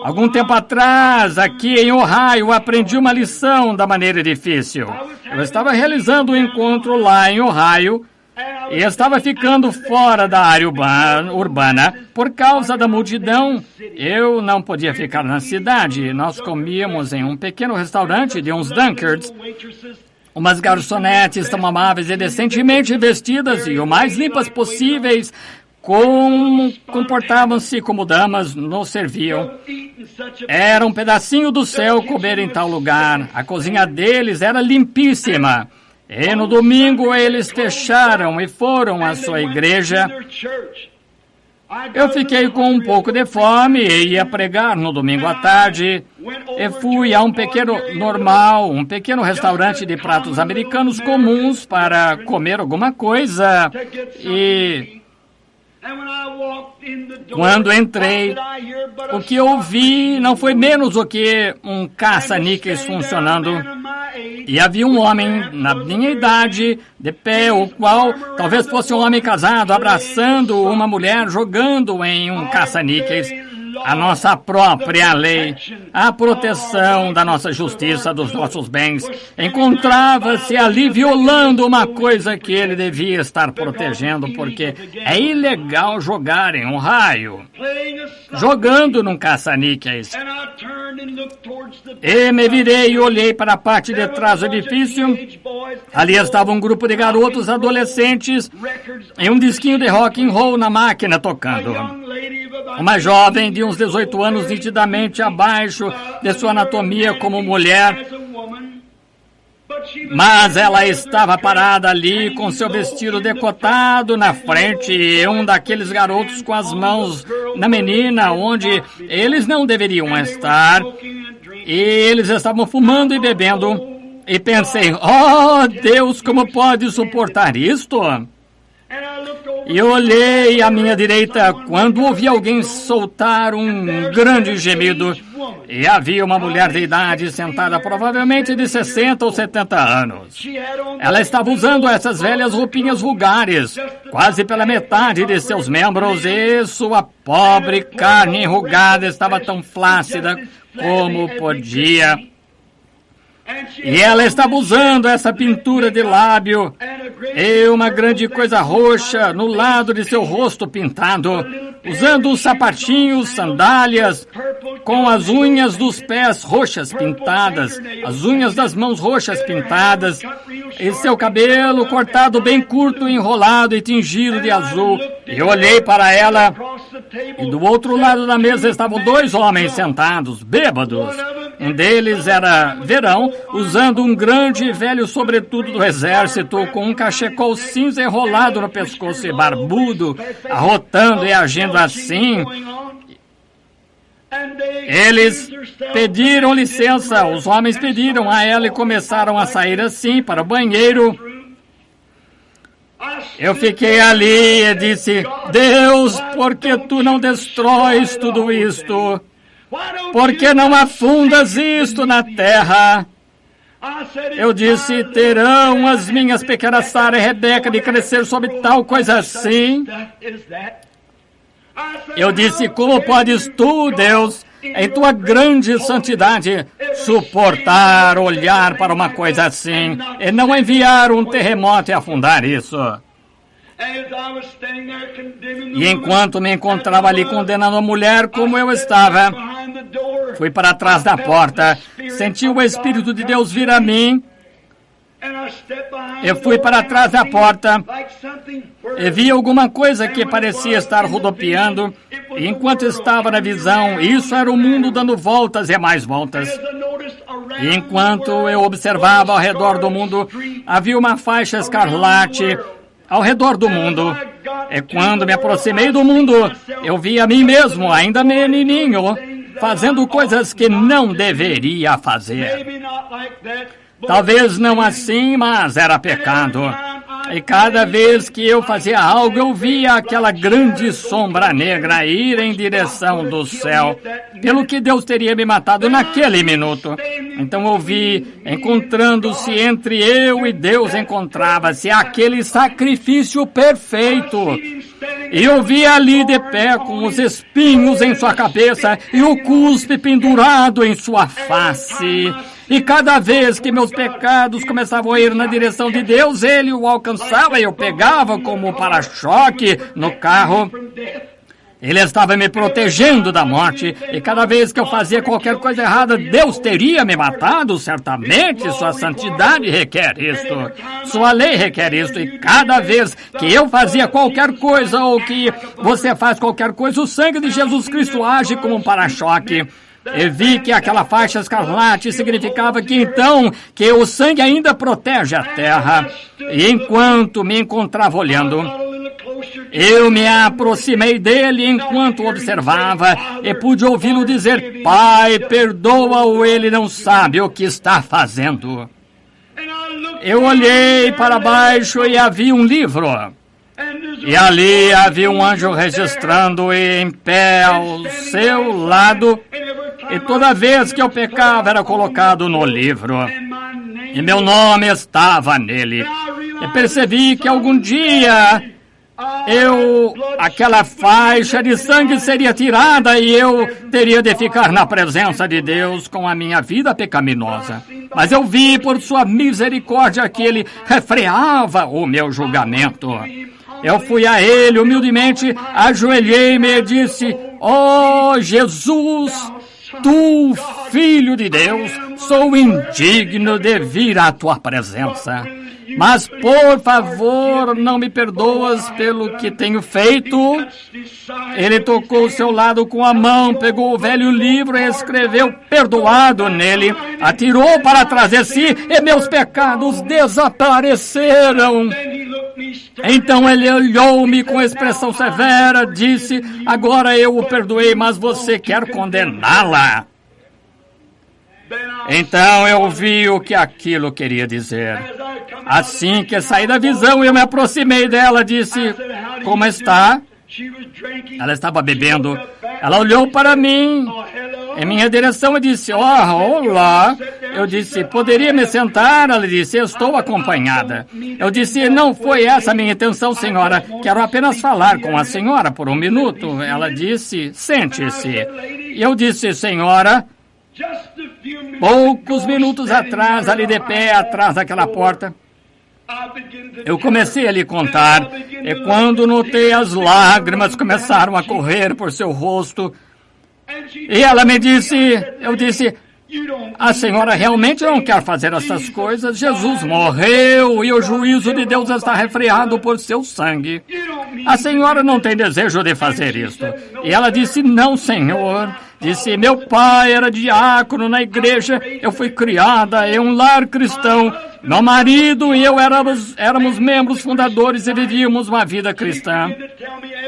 [SPEAKER 1] Algum tempo atrás, aqui em Ohio, aprendi uma lição da maneira difícil. Eu estava realizando um encontro lá em Ohio e estava ficando fora da área urbana. Por causa da multidão, eu não podia ficar na cidade. Nós comíamos em um pequeno restaurante de uns Dunkards. Umas garçonetes tão amáveis e decentemente vestidas e o mais limpas possíveis, comportavam-se como damas, nos serviam. Era um pedacinho do céu comer em tal lugar. A cozinha deles era limpíssima. E no domingo eles fecharam e foram à sua igreja. Eu fiquei com um pouco de fome e ia pregar no domingo à tarde. E fui a um pequeno restaurante de pratos americanos comuns para comer alguma coisa. E quando entrei, o que ouvi não foi menos do que um caça-níqueis funcionando. E havia um homem na minha idade, de pé, o qual talvez fosse um homem casado, abraçando uma mulher, jogando em um caça-níqueis. A nossa própria lei, a proteção da nossa justiça, dos nossos bens, encontrava-se ali violando uma coisa que ele devia estar protegendo, porque é ilegal jogar em um raio, jogando num caça-níqueis. E me virei e olhei para a parte de trás do edifício. Ali estava um grupo de garotos adolescentes e um disquinho de rock and roll na máquina tocando. Uma jovem de uns 18 anos, nitidamente abaixo de sua anatomia como mulher, mas ela estava parada ali com seu vestido decotado na frente e um daqueles garotos com as mãos na menina, onde eles não deveriam estar, e eles estavam fumando e bebendo, e pensei, oh Deus, como pode suportar isto? E olhei à minha direita quando ouvi alguém soltar um grande gemido. E havia uma mulher de idade sentada, provavelmente de 60 ou 70 anos. Ela estava usando essas velhas roupinhas vulgares, quase pela metade de seus membros, e sua pobre carne enrugada estava tão flácida como podia. E ela estava usando essa pintura de lábio e uma grande coisa roxa no lado de seu rosto pintado, usando os sapatinhos, sandálias, com as unhas dos pés roxas pintadas, as unhas das mãos roxas pintadas, e seu cabelo cortado bem curto, enrolado e tingido de azul. Eu olhei para ela e do outro lado da mesa estavam dois homens sentados, bêbados. Um deles era Verão, usando um grande e velho sobretudo do exército, com um cachecol cinza enrolado no pescoço e barbudo, arrotando e agindo assim. Eles pediram licença, os homens pediram a ela e começaram a sair assim para o banheiro. Eu fiquei ali e disse, Deus, por que tu não destróis tudo isto? Por que não afundas isto na terra? Eu disse, terão as minhas pequenas Sara e Rebeca de crescer sobre tal coisa assim? Eu disse, como podes tu, Deus, em tua grande santidade, suportar olhar para uma coisa assim e não enviar um terremoto e afundar isso? E enquanto me encontrava ali condenando a mulher como eu estava, fui para trás da porta, senti o Espírito de Deus vir a mim. Eu fui para trás da porta e vi alguma coisa que parecia estar rodopiando. E enquanto estava na visão, isso era o mundo dando voltas e mais voltas. E enquanto eu observava ao redor do mundo, havia uma faixa escarlate ao redor do mundo. E quando me aproximei do mundo, eu vi a mim mesmo, ainda menininho, fazendo coisas que não deveria fazer. Talvez não assim, mas era pecado. E cada vez que eu fazia algo, eu via aquela grande sombra negra ir em direção do céu, pelo que Deus teria me matado naquele minuto. Então eu vi, encontrando-se entre eu e Deus, encontrava-se aquele sacrifício perfeito. E eu vi ali de pé, com os espinhos em sua cabeça e o cuspe pendurado em sua face. E cada vez que meus pecados começavam a ir na direção de Deus, ele o alcançava e eu pegava como para-choque no carro. Ele estava me protegendo da morte, e cada vez que eu fazia qualquer coisa errada, Deus teria me matado, certamente. Sua santidade requer isto, sua lei requer isto, e cada vez que eu fazia qualquer coisa, ou que você faz qualquer coisa, o sangue de Jesus Cristo age como um para-choque. Eu vi que aquela faixa escarlate significava que então, que o sangue ainda protege a terra. E enquanto me encontrava olhando, eu me aproximei dele enquanto observava e pude ouvi-lo dizer: Pai, perdoa-o, ele não sabe o que está fazendo. Eu olhei para baixo e havia um livro. E ali havia um anjo registrando em pé ao seu lado. E toda vez que eu pecava era colocado no livro. E meu nome estava nele. E percebi que algum dia aquela faixa de sangue seria tirada e eu teria de ficar na presença de Deus com a minha vida pecaminosa. Mas eu vi por sua misericórdia que ele refreava o meu julgamento. Eu fui a ele humildemente, ajoelhei-me e disse: Oh, Jesus, tu, Filho de Deus, sou indigno de vir à tua presença. Mas, por favor, não me perdoas pelo que tenho feito. Ele tocou o seu lado com a mão, pegou o velho livro e escreveu perdoado nele. Atirou para trás de si e meus pecados desapareceram. Então ele olhou-me com expressão severa, disse: Agora eu o perdoei, mas você quer condená-la. Então eu vi o que aquilo queria dizer. Assim que saí da visão, eu me aproximei dela, disse: Como está? Ela estava bebendo. Ela olhou para mim, em minha direção, e disse: olá. Eu disse: poderia me sentar? Ela disse: estou acompanhada. Eu disse: não foi essa a minha intenção, senhora. Quero apenas falar com a senhora por um minuto. Ela disse: sente-se. E eu disse: senhora, poucos minutos atrás, ali de pé, atrás daquela porta, eu comecei a lhe contar, e quando notei as lágrimas começaram a correr por seu rosto, e ela me disse, eu disse: a senhora realmente não quer fazer essas coisas? Jesus morreu e o juízo de Deus está refreado por seu sangue. A senhora não tem desejo de fazer isto. E ela disse: não, senhor. Disse: meu pai era diácono na igreja, eu fui criada em um lar cristão. Meu marido e eu éramos membros fundadores e vivíamos uma vida cristã.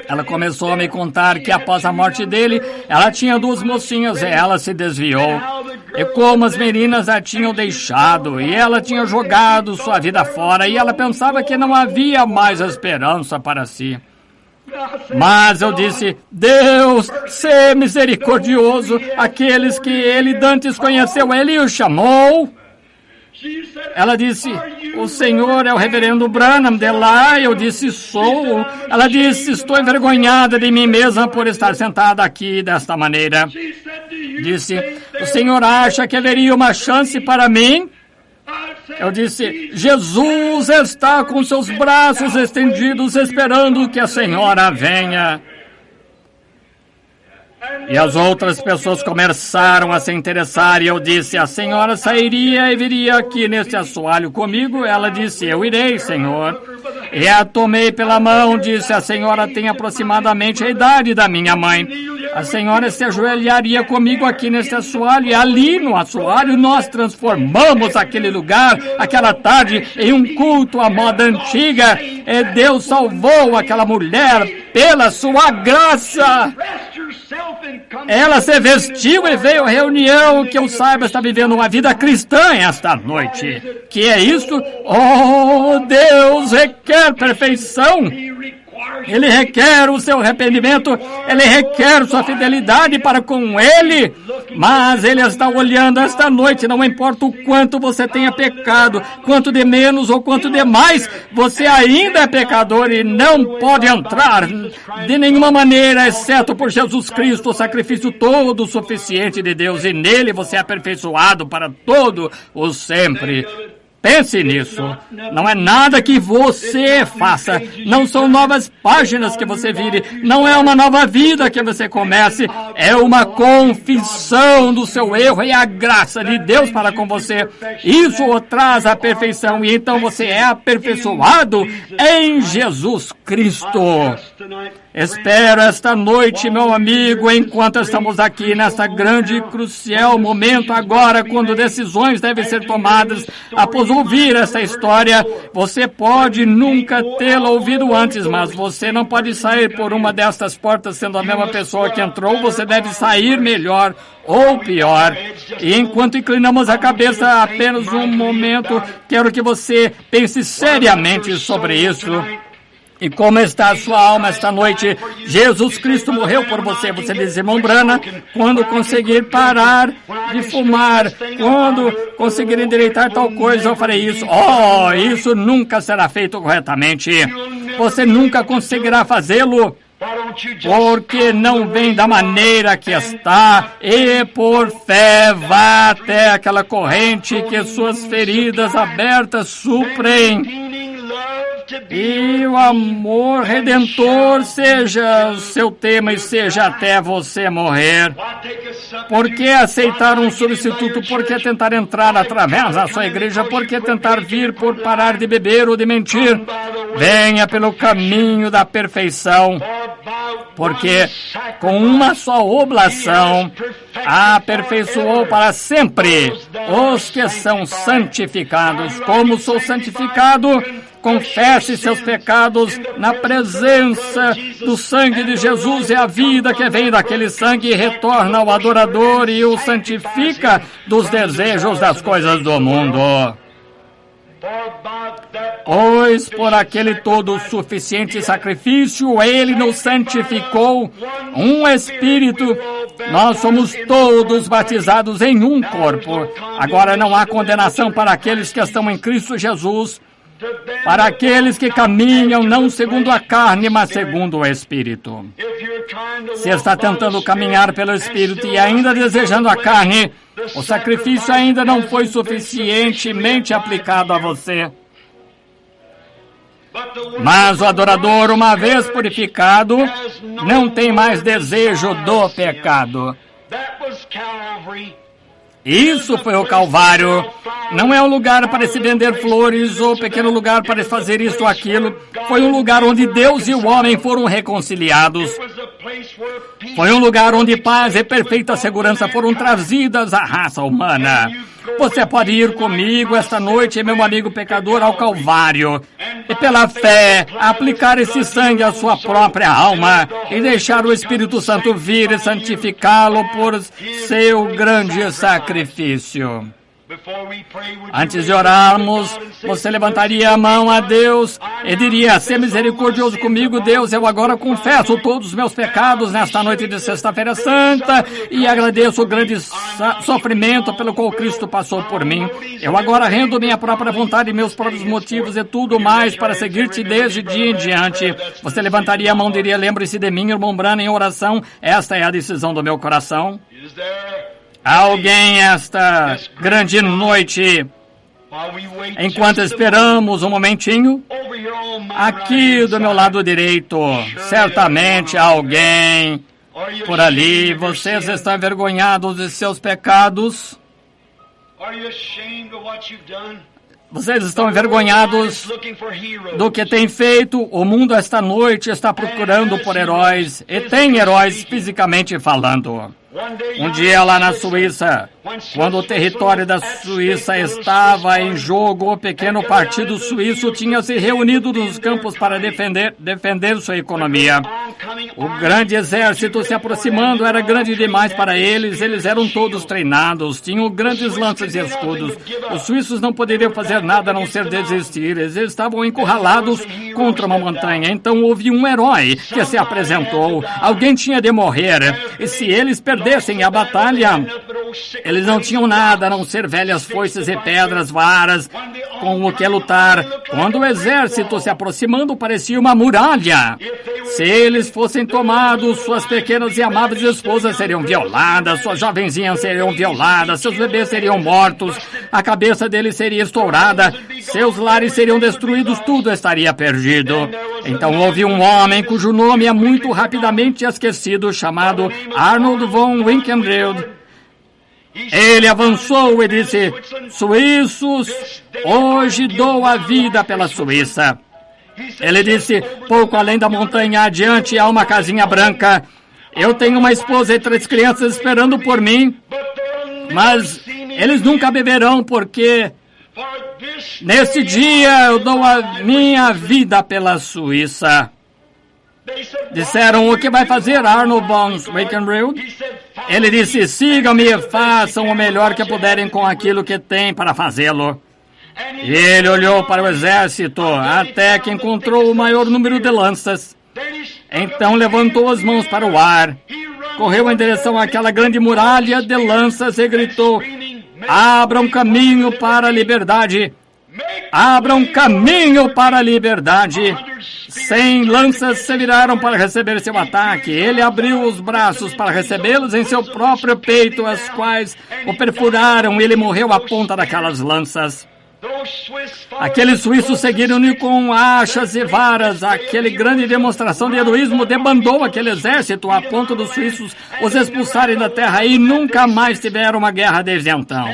[SPEAKER 1] Ela começou a me contar que após a morte dele, ela tinha 2 mocinhas e ela se desviou. E como as meninas a tinham deixado, e ela tinha jogado sua vida fora, e ela pensava que não havia mais esperança para si. Mas eu disse: Deus, sê misericordioso, aqueles que ele dantes conheceu, ele o chamou. Ela disse: o senhor é o reverendo Branham de lá? Eu disse: sou. Ela disse: estou envergonhada de mim mesma por estar sentada aqui desta maneira. Disse: o senhor acha que haveria uma chance para mim? Eu disse: Jesus está com seus braços estendidos esperando que a senhora venha. E as outras pessoas começaram a se interessar e eu disse: a senhora sairia e viria aqui neste assoalho comigo? Ela disse: eu irei, senhor. E a tomei pela mão, disse: a senhora tem aproximadamente a idade da minha mãe. A senhora se ajoelharia comigo aqui neste assoalho, e ali no assoalho nós transformamos aquele lugar, aquela tarde, em um culto à moda antiga, e Deus salvou aquela mulher pela sua graça. Ela se vestiu e veio à reunião. Que eu saiba, está vivendo uma vida cristã esta noite. Que é isso? Oh, Deus requer perfeição. Ele requer o seu arrependimento, Ele requer sua fidelidade para com Ele, mas Ele está olhando esta noite, não importa o quanto você tenha pecado, quanto de menos ou quanto de mais, você ainda é pecador e não pode entrar de nenhuma maneira, exceto por Jesus Cristo, o sacrifício todo suficiente de Deus, e nele você é aperfeiçoado para todo o sempre. Pense nisso. Não é nada que você faça. Não são novas páginas que você vire. Não é uma nova vida que você comece. É uma confissão do seu erro e a graça de Deus para com você. Isso o traz à perfeição. E então você é aperfeiçoado em Jesus Cristo. Espero esta noite, meu amigo, enquanto estamos aqui nesta grande e crucial momento agora, quando decisões devem ser tomadas após ouvir essa história. Você pode nunca tê-la ouvido antes, mas você não pode sair por uma destas portas sendo a mesma pessoa que entrou. Você deve sair melhor ou pior. E enquanto inclinamos a cabeça apenas um momento, quero que você pense seriamente sobre isso. E como está a sua alma esta noite? Jesus Cristo morreu por você. Você diz, irmão Branham, quando conseguir parar de fumar, quando conseguir endireitar tal coisa, eu farei isso. Oh, isso nunca será feito corretamente. Você nunca conseguirá fazê-lo, porque não vem da maneira que está, e por fé vá até aquela corrente que suas feridas abertas suprem. E o amor redentor seja o seu tema e seja até você morrer. Por que aceitar um substituto? Por que tentar entrar através da sua igreja? Por que tentar vir por parar de beber ou de mentir? Venha pelo caminho da perfeição, porque com uma só oblação aperfeiçoou para sempre os que são santificados. Como sou santificado? Confesse seus pecados na presença do sangue de Jesus, e a vida que vem daquele sangue retorna ao adorador e o santifica dos desejos das coisas do mundo. Pois por aquele todo suficiente sacrifício Ele nos santificou, um Espírito. Nós somos todos batizados em um corpo. Agora não há condenação para aqueles que estão em Cristo Jesus, para aqueles que caminham não segundo a carne, mas segundo o Espírito. Se está tentando caminhar pelo Espírito e ainda desejando a carne, o sacrifício ainda não foi suficientemente aplicado a você. Mas o adorador, uma vez purificado, não tem mais desejo do pecado. Isso foi o Calvário. Não é um lugar para se vender flores ou pequeno lugar para fazer isso ou aquilo. Foi um lugar onde Deus e o homem foram reconciliados. Foi um lugar onde paz e perfeita segurança foram trazidas à raça humana. Você pode ir comigo esta noite, meu amigo pecador, ao Calvário e pela fé aplicar esse sangue à sua própria alma e deixar o Espírito Santo vir e santificá-lo por seu grande sacrifício. Antes de orarmos, você levantaria a mão a Deus e diria: "Seja misericordioso comigo, Deus, eu agora confesso todos os meus pecados nesta noite de Sexta-feira Santa e agradeço o grande sofrimento pelo qual Cristo passou por mim. Eu agora rendo minha própria vontade e meus próprios motivos e tudo mais para seguir-te desde dia em diante." Você levantaria a mão e diria: "Lembre-se de mim, irmão Branham, em oração. Esta é a decisão do meu coração." Alguém esta grande noite, enquanto esperamos um momentinho, aqui do meu lado direito, certamente alguém por ali. Vocês estão envergonhados de seus pecados? Vocês estão envergonhados do que tem feito? O mundo esta noite está procurando por heróis, e tem heróis fisicamente falando. Um dia lá na Suíça, quando o território da Suíça estava em jogo, o pequeno partido suíço tinha se reunido nos campos para defender sua economia. O grande exército se aproximando era grande demais para eles eram todos treinados, tinham grandes lanças e escudos. Os suíços não poderiam fazer nada a não ser desistir, eles estavam encurralados contra uma montanha. Então houve um herói que se apresentou, alguém tinha de morrer, e se eles perdessem a batalha, eles não tinham nada a não ser velhas foices e pedras, varas, com o que lutar. Quando o exército se aproximando, parecia uma muralha. Se eles fossem tomados, suas pequenas e amáveis esposas seriam violadas, suas jovenzinhas seriam violadas, seus bebês seriam mortos, a cabeça deles seria estourada, seus lares seriam destruídos, tudo estaria perdido. Então houve um homem cujo nome é muito rapidamente esquecido, chamado Arnold von Winkelried. Ele avançou e disse: suíços, hoje dou a vida pela Suíça. Ele disse: pouco além da montanha adiante há uma casinha branca. Eu tenho uma esposa e 3 crianças esperando por mim, mas eles nunca beberão, porque nesse dia eu dou a minha vida pela Suíça. Disseram: o que vai fazer, Arnold von Winkelried? Ele disse: sigam-me e façam o melhor que puderem com aquilo que têm para fazê-lo. Ele olhou para o exército até que encontrou o maior número de lanças. Então levantou as mãos para o ar, correu em direção àquela grande muralha de lanças e gritou: abram caminho para a liberdade! Abram caminho para a liberdade! 100 lanças se viraram para receber seu ataque. Ele abriu os braços para recebê-los em seu próprio peito, as quais o perfuraram e ele morreu à ponta daquelas lanças. Aqueles suíços seguiram-lhe com achas e varas. Aquela grande demonstração de heroísmo debandou aquele exército a ponto dos suíços os expulsarem da terra e nunca mais tiveram uma guerra desde então.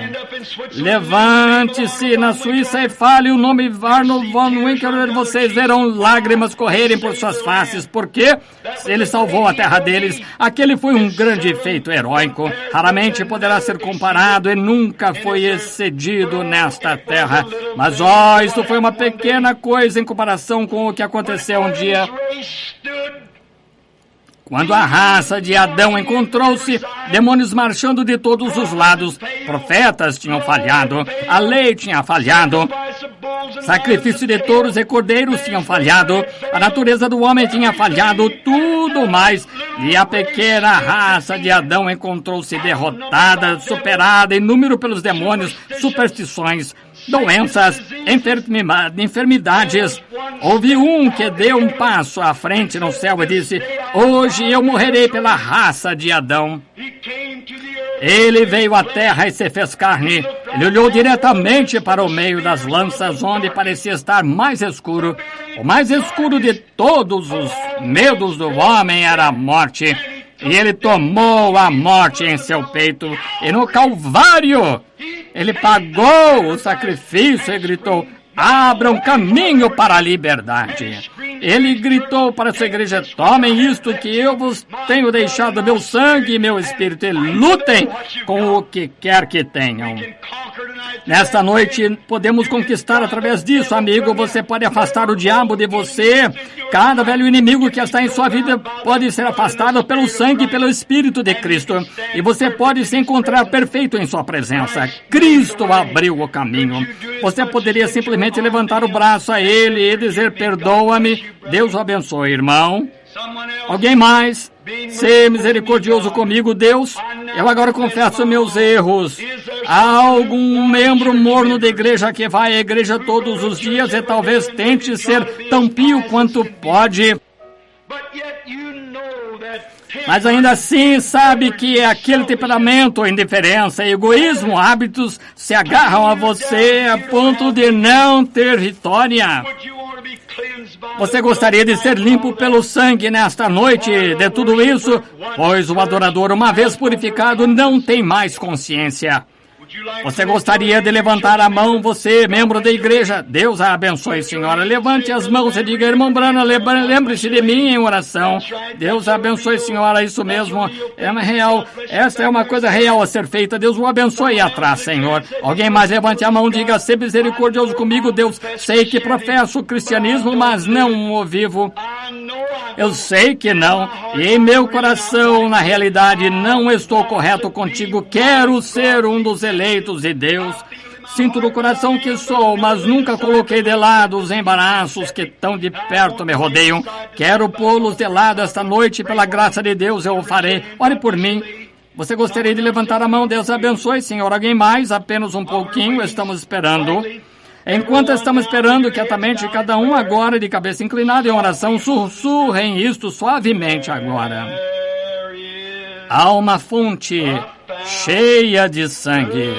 [SPEAKER 1] Levante-se na Suíça e fale o nome Arnold von Winkelried. Vocês verão lágrimas correrem por suas faces, porque ele salvou a terra deles. Aquele foi um grande feito heróico. Raramente poderá ser comparado e nunca foi excedido nesta terra. Mas, isso foi uma pequena coisa em comparação com o que aconteceu um dia quando a raça de Adão encontrou-se, demônios marchando de todos os lados. Profetas tinham falhado, a lei tinha falhado, sacrifício de touros e cordeiros tinham falhado, a natureza do homem tinha falhado, tudo mais. E a pequena raça de Adão encontrou-se derrotada, superada em número pelos demônios, superstições, doenças, enfermidades. Houve um que deu um passo à frente no céu e disse: hoje eu morrerei pela raça de Adão. Ele veio à terra e se fez carne. Ele olhou diretamente para o meio das lanças, onde parecia estar mais escuro. O mais escuro de todos os medos do homem era a morte. E ele tomou a morte em seu peito. E no Calvário, ele pagou o sacrifício e gritou: abram caminho para a liberdade. Ele gritou para a sua igreja: tomem isto que eu vos tenho deixado, meu sangue e meu espírito, e lutem com o que quer que tenham. Nesta noite podemos conquistar através disso, amigo. Você pode afastar o diabo de você. Cada velho inimigo que está em sua vida pode ser afastado pelo sangue e pelo Espírito de Cristo. E você pode se encontrar perfeito em sua presença. Cristo abriu o caminho. Você poderia simplesmente levantar o braço a Ele e dizer: perdoa-me. Deus o abençoe, irmão. Alguém mais? Ser misericordioso comigo, Deus. Eu agora confesso meus erros. Há algum membro morno da igreja que vai à igreja todos os dias e talvez tente ser tão pio quanto pode, mas ainda assim sabe que aquele temperamento, indiferença, egoísmo, hábitos se agarram a você a ponto de não ter vitória. Você gostaria de ser limpo pelo sangue nesta noite de tudo isso? Pois o adorador, uma vez purificado, não tem mais consciência. Você gostaria de levantar a mão, você, membro da igreja? Deus a abençoe, senhora. Levante as mãos e diga, irmão Branham, lembre-se de mim em oração. Deus a abençoe, senhora. Isso mesmo, é uma real. Esta é uma coisa real a ser feita. Deus o abençoe atrás, Senhor. Alguém mais levante a mão, diga, ser misericordioso comigo, Deus. Sei que professo o cristianismo, mas não o vivo. Eu sei que não. E em meu coração, na realidade, não estou correto contigo. Quero ser um dos eleitos de Deus. Sinto no coração que sou, mas nunca coloquei de lado os embaraços que tão de perto me rodeiam. Quero pô-los de lado esta noite, pela graça de Deus eu o farei. Ore por mim. Você gostaria de levantar a mão? Deus abençoe, Senhor. Alguém mais? Apenas um pouquinho, estamos esperando. Enquanto estamos esperando quietamente, cada um agora de cabeça inclinada em oração, sussurrem isto suavemente agora. Há uma fonte cheia de sangue.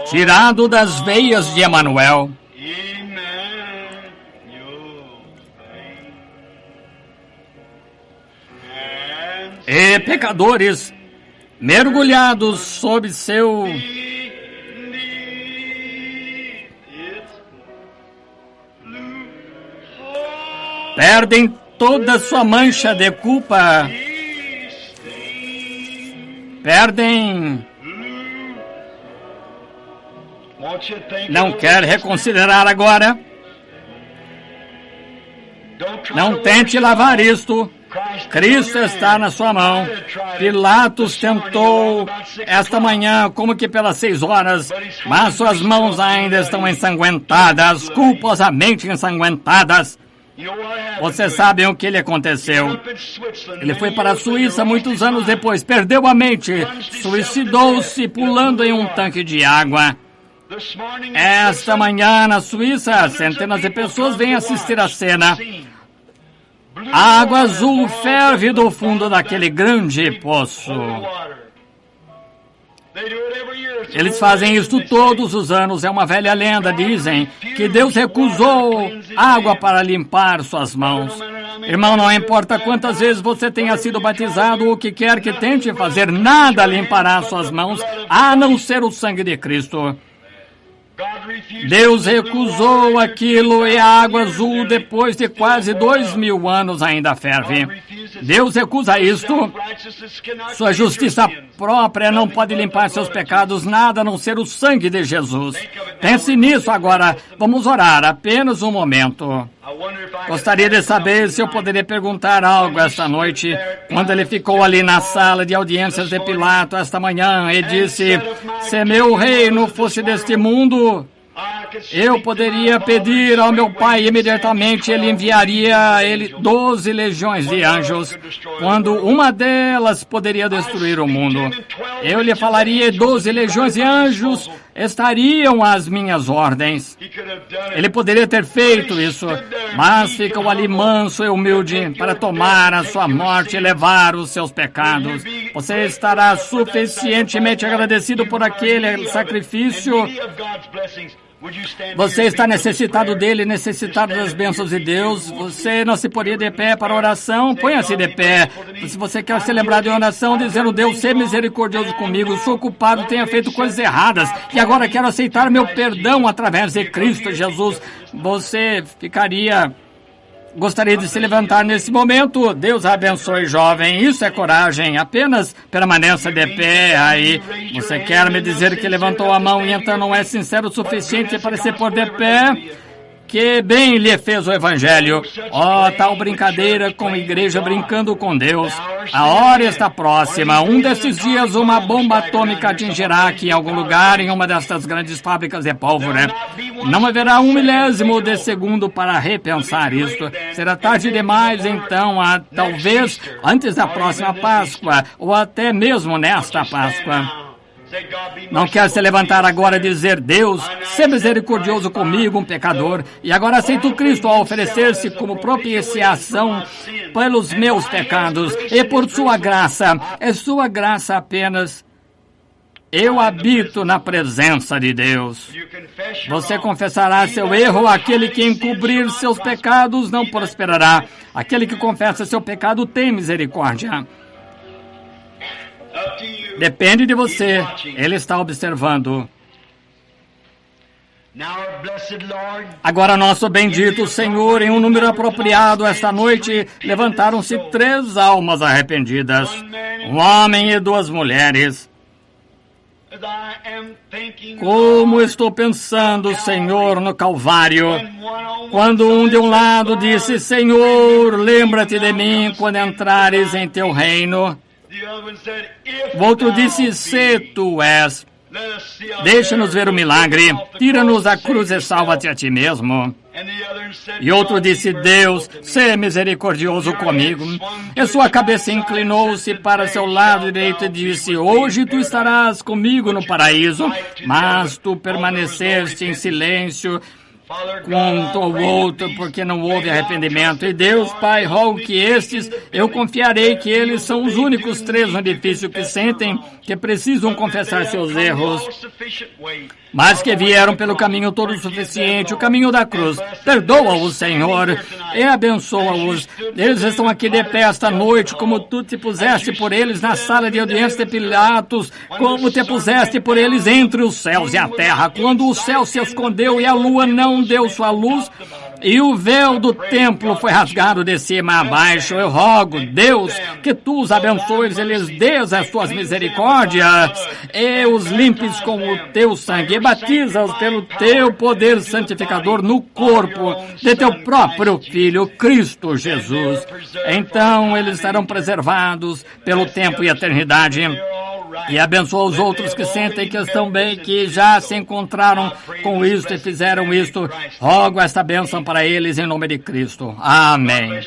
[SPEAKER 1] Tirado das veias de Emanuel. E pecadores mergulhados sob seu perdem toda sua mancha de culpa, perdem. Não quer reconsiderar agora? Não tente lavar isto. Cristo está na sua mão. Pilatos tentou esta manhã, como que pelas 6 horas, mas suas mãos ainda estão ensanguentadas, culposamente ensanguentadas. Você sabe o que lhe aconteceu? Ele foi para a Suíça muitos anos depois, perdeu a mente, suicidou-se pulando em um tanque de água. Esta manhã, na Suíça, centenas de pessoas vêm assistir a cena. A água azul ferve do fundo daquele grande poço. Eles fazem isto todos os anos, é uma velha lenda. Dizem que Deus recusou água para limpar suas mãos. Irmão, não importa quantas vezes você tenha sido batizado, o que quer que tente fazer, nada limpará suas mãos, a não ser o sangue de Cristo. Deus recusou aquilo e a água azul, depois de quase 2000 anos, ainda ferve. Deus recusa isto. Sua justiça própria não pode limpar seus pecados, nada a não ser o sangue de Jesus. Pense nisso agora. Vamos orar, apenas um momento. Gostaria de saber se eu poderia perguntar algo esta noite. Quando ele ficou ali na sala de audiências de Pilato esta manhã e disse, se meu reino fosse deste mundo, eu poderia pedir ao meu Pai imediatamente, ele enviaria a ele 12 legiões de anjos, quando uma delas poderia destruir o mundo. Eu lhe falaria, 12 legiões de anjos estariam às minhas ordens. Ele poderia ter feito isso, mas ficou ali manso e humilde para tomar a sua morte e levar os seus pecados. Você estará suficientemente agradecido por aquele sacrifício. Você está necessitado dele, necessitado das bênçãos de Deus. Você não se poria de pé para oração? Ponha-se de pé. Se você quer ser lembrado em oração, dizendo, Deus, seja misericordioso comigo. Sou culpado, tenho feito coisas erradas. E agora quero aceitar meu perdão através de Cristo Jesus. Você gostaria de se levantar nesse momento? Deus abençoe, jovem. Isso é coragem. Apenas permaneça de pé aí. Você quer me dizer que levantou a mão e então não é sincero o suficiente para se pôr de pé? Que bem lhe fez o Evangelho. Oh, tal brincadeira com a igreja brincando com Deus. A hora está próxima. Um desses dias uma bomba atômica atingirá aqui em algum lugar em uma destas grandes fábricas de pólvora. Não haverá 1 milésimo de segundo para repensar isto. Será tarde demais, então, talvez antes da próxima Páscoa, ou até mesmo nesta Páscoa. Não quer se levantar agora e dizer, Deus, seja misericordioso comigo, um pecador, e agora aceito Cristo a oferecer-se como propiciação pelos meus pecados, e por sua graça, é sua graça apenas, eu habito na presença de Deus. Você confessará seu erro, aquele que encobrir seus pecados não prosperará, aquele que confessa seu pecado tem misericórdia. Depende de você. Ele está observando. Agora, nosso bendito Senhor, em um número apropriado, esta noite, levantaram-se 3 almas arrependidas, um homem e 2 mulheres. Como estou pensando, Senhor, no Calvário, quando um de um lado disse, Senhor, lembra-te de mim quando entrares em teu reino. O outro disse, se tu és. Deixa-nos ver o milagre, tira-nos da cruz e salva-te a ti mesmo. E outro disse, Deus, sê misericordioso comigo. E sua cabeça inclinou-se para seu lado direito e disse, hoje tu estarás comigo no paraíso, mas tu permaneceste em silêncio quanto ao outro, porque não houve arrependimento. E Deus, Pai, rogo que estes, eu confiarei que eles são os únicos 3 no edifício que sentem que precisam confessar seus erros, mas que vieram pelo caminho todo suficiente, o caminho da cruz. Perdoa-os, Senhor, e abençoa-os. Eles estão aqui de pé esta noite, como tu te puseste por eles na sala de audiência de Pilatos, como te puseste por eles entre os céus e a terra, quando o céu se escondeu e a lua não deu sua luz, e o véu do templo foi rasgado de cima a baixo. Eu rogo, Deus, que tu os abençoes e lhes dês as tuas misericórdias, e os limpes com o teu sangue, e batiza-os pelo teu poder santificador no corpo de teu próprio Filho, Cristo Jesus. Então eles serão preservados pelo tempo e eternidade. E abençoa os outros que sentem que estão bem, que já se encontraram com isto e fizeram isto. Rogo esta bênção para eles em nome de Cristo. Amém.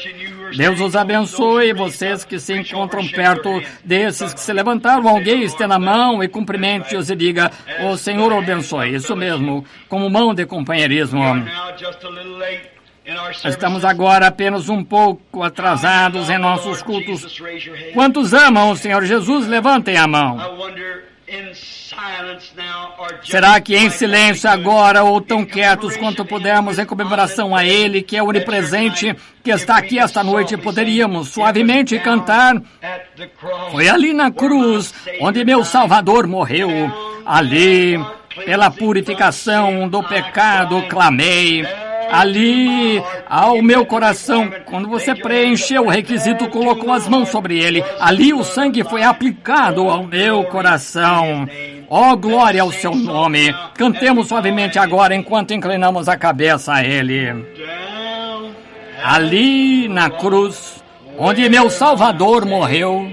[SPEAKER 1] Deus os abençoe, vocês que se encontram perto desses que se levantaram. Alguém estenda a mão e cumprimente-os e diga, o Senhor o abençoe. Isso mesmo, como mão de companheirismo. Estamos agora apenas um pouco atrasados em nossos cultos. Quantos amam o Senhor Jesus? Levantem a mão. Será que em silêncio agora, ou tão quietos quanto pudermos, em comemoração a Ele, que é onipresente, que está aqui esta noite, poderíamos suavemente cantar? Foi ali na cruz, onde meu Salvador morreu. Ali, pela purificação do pecado, clamei. Ali, ao meu coração, quando você preencheu o requisito, colocou as mãos sobre ele. Ali o sangue foi aplicado ao meu coração. Ó, glória ao seu nome. Cantemos suavemente agora, enquanto inclinamos a cabeça a ele. Ali, na cruz, onde meu Salvador morreu.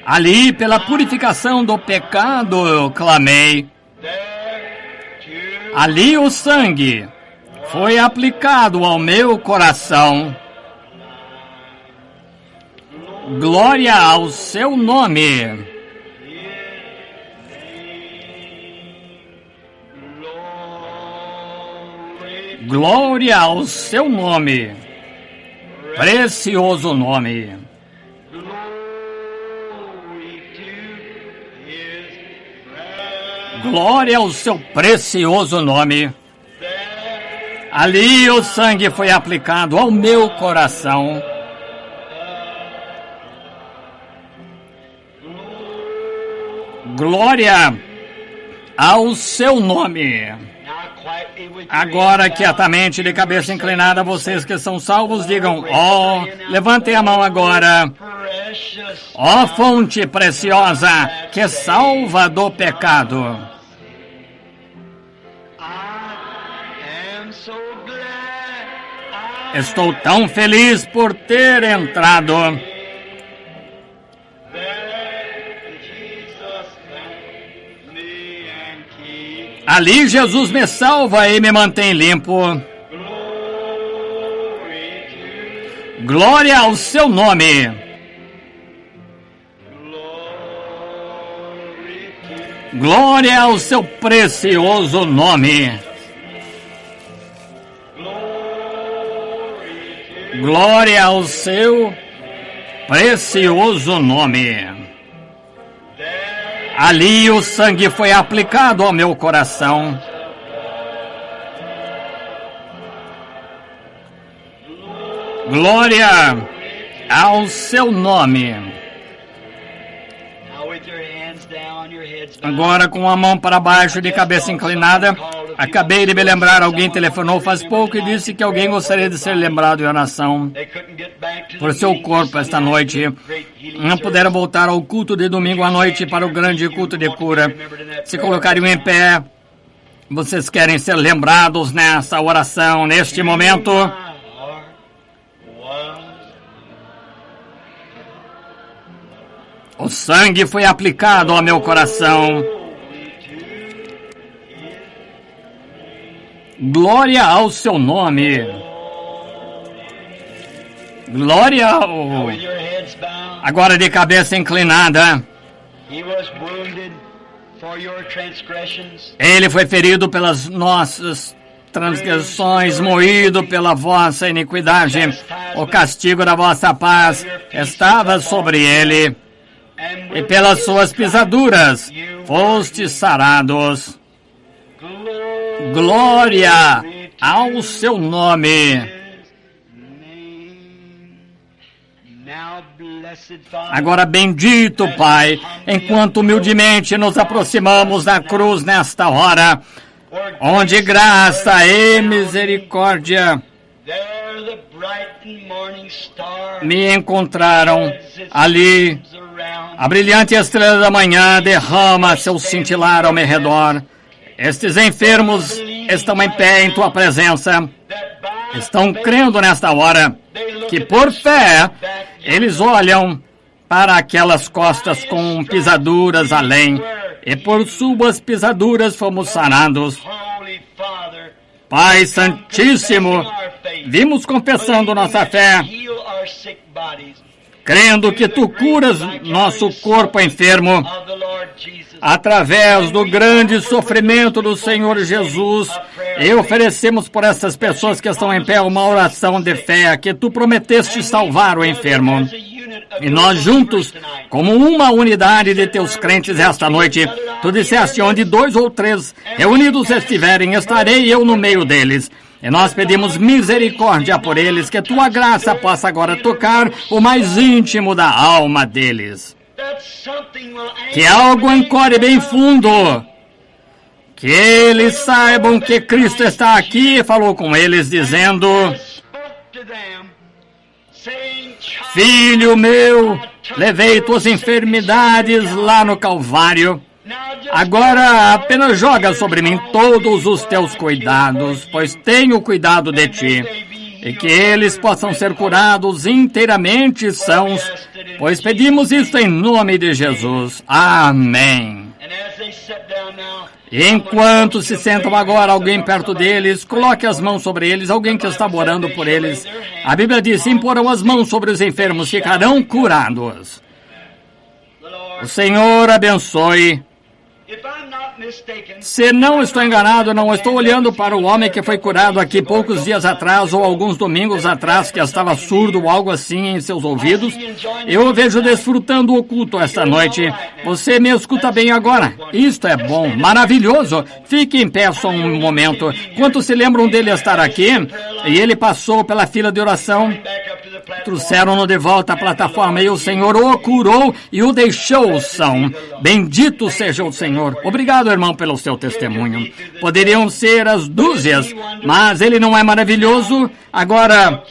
[SPEAKER 1] Ali, pela purificação do pecado, eu clamei. Ali o sangue foi aplicado ao meu coração. Glória ao seu nome. Glória ao seu nome. Precioso nome. Glória ao seu precioso nome. Ali o sangue foi aplicado ao meu coração. Glória ao seu nome. Agora, quietamente, de cabeça inclinada, vocês que são salvos, digam, ó, levantem a mão agora. Ó fonte preciosa, que salva do pecado. Estou tão feliz por ter entrado. Ali Jesus me salva e me mantém limpo. Glória ao seu nome. Glória ao seu precioso nome. Glória ao seu precioso nome. Ali o sangue foi aplicado ao meu coração. Glória ao seu nome. Agora, com a mão para baixo, de cabeça inclinada, acabei de me lembrar, alguém telefonou faz pouco e disse que alguém gostaria de ser lembrado em oração por seu corpo esta noite. Não puderam voltar ao culto de domingo à noite para o grande culto de cura. Se colocariam em pé, vocês querem ser lembrados nessa oração, neste momento. O sangue foi aplicado ao meu coração. Glória ao seu nome. Glória ao... Agora de cabeça inclinada. Ele foi ferido pelas nossas transgressões, moído pela vossa iniquidade. O castigo da vossa paz estava sobre ele. E pelas suas pisaduras fostes sarados. Glória ao seu nome. Agora, bendito Pai, enquanto humildemente nos aproximamos da cruz nesta hora, onde graça e misericórdia me encontraram ali. A brilhante estrela da manhã derrama seu cintilar ao meu redor. Estes enfermos estão em pé em tua presença. Estão crendo nesta hora que por fé eles olham para aquelas costas com pisaduras além. E por suas pisaduras fomos sarados. Pai Santíssimo, vimos confessando nossa fé, crendo que tu curas nosso corpo enfermo através do grande sofrimento do Senhor Jesus. E oferecemos por essas pessoas que estão em pé uma oração de fé, que tu prometeste salvar o enfermo. E nós juntos, como uma unidade de teus crentes esta noite, tu disseste, onde 2 ou 3 reunidos estiverem, estarei eu no meio deles. E nós pedimos misericórdia por eles, que tua graça possa agora tocar o mais íntimo da alma deles. Que algo ancore bem fundo. Que eles saibam que Cristo está aqui e falou com eles, dizendo: Filho meu, levei tuas enfermidades lá no Calvário. Agora apenas joga sobre mim todos os teus cuidados, pois tenho cuidado de ti. E que eles possam ser curados inteiramente sãos, pois pedimos isto em nome de Jesus. Amém. E enquanto se sentam agora alguém perto deles, coloque as mãos sobre eles, alguém que está orando por eles. A Bíblia diz, imporão as mãos sobre os enfermos, ficarão curados. O Senhor abençoe. Se não estou enganado, não estou olhando para o homem que foi curado aqui poucos dias atrás ou alguns domingos atrás, que estava surdo ou algo assim em seus ouvidos. Eu o vejo desfrutando o culto esta noite. Você me escuta bem agora? Isto é bom, maravilhoso. Fique em pé só um momento. Quantos se lembram dele estar aqui? E ele passou pela fila de oração. Trouxeram-no de volta à plataforma e o Senhor o curou e o deixou são. Bendito seja o Senhor. Obrigado, irmão, pelo seu testemunho. Poderiam ser as dúzias, mas ele não é maravilhoso? Agora,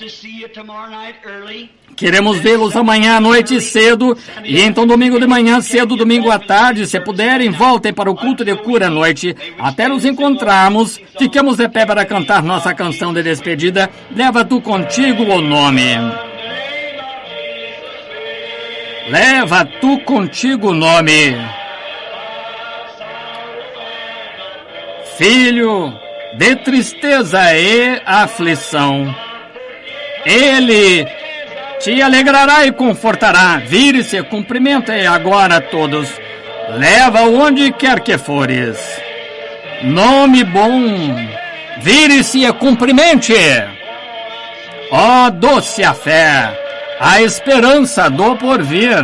[SPEAKER 1] queremos vê-los amanhã à noite cedo, e então domingo de manhã cedo, domingo à tarde, se puderem, voltem para o culto de cura à noite. Até nos encontrarmos, fiquemos de pé para cantar nossa canção de despedida, Leva Tu Contigo o Nome. Leva Tu Contigo o Nome. Filho de tristeza e aflição, Ele te alegrará e confortará. Vire-se, cumprimenta agora a todos. Leva onde quer que fores. Nome bom, vire-se e cumprimente. Ó doce a fé, a esperança do porvir.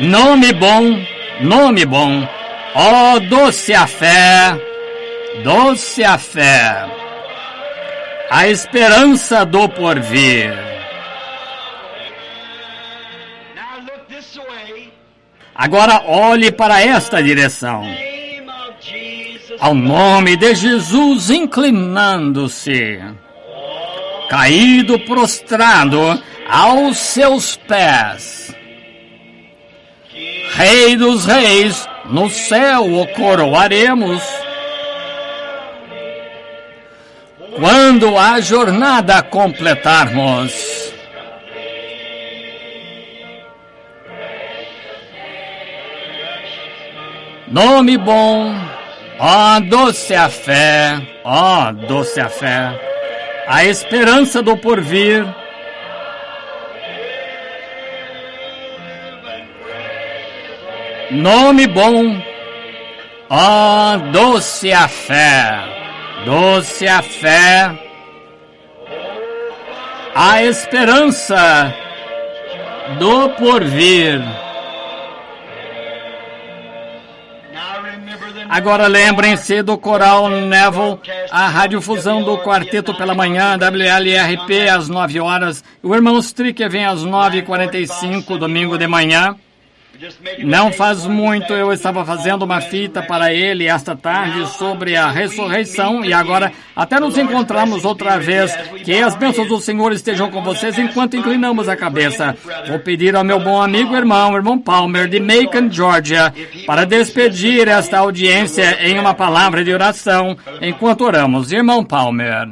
[SPEAKER 1] Nome bom, ó doce a fé, doce a fé. A esperança do porvir. Agora olhe para esta direção. Ao nome de Jesus, inclinando-se, caído, prostrado aos seus pés. Rei dos reis, no céu o coroaremos. Quando a jornada completarmos. Nome bom, ó doce a fé, ó doce a fé, a esperança do porvir. Nome bom, ó doce a fé, doce a fé, a esperança do porvir. Agora lembrem-se do Coral Neville, a radiofusão do Quarteto pela Manhã, WLRP, às 9 horas. O irmão Stricker vem às 9h45, domingo de manhã. Não faz muito eu estava fazendo uma fita para ele esta tarde sobre a ressurreição e agora até nos encontramos outra vez. Que as bênçãos do Senhor estejam com vocês enquanto inclinamos a cabeça. Vou pedir ao meu bom amigo irmão Palmer de Macon, Georgia, para despedir esta audiência em uma palavra de oração enquanto oramos. Irmão Palmer.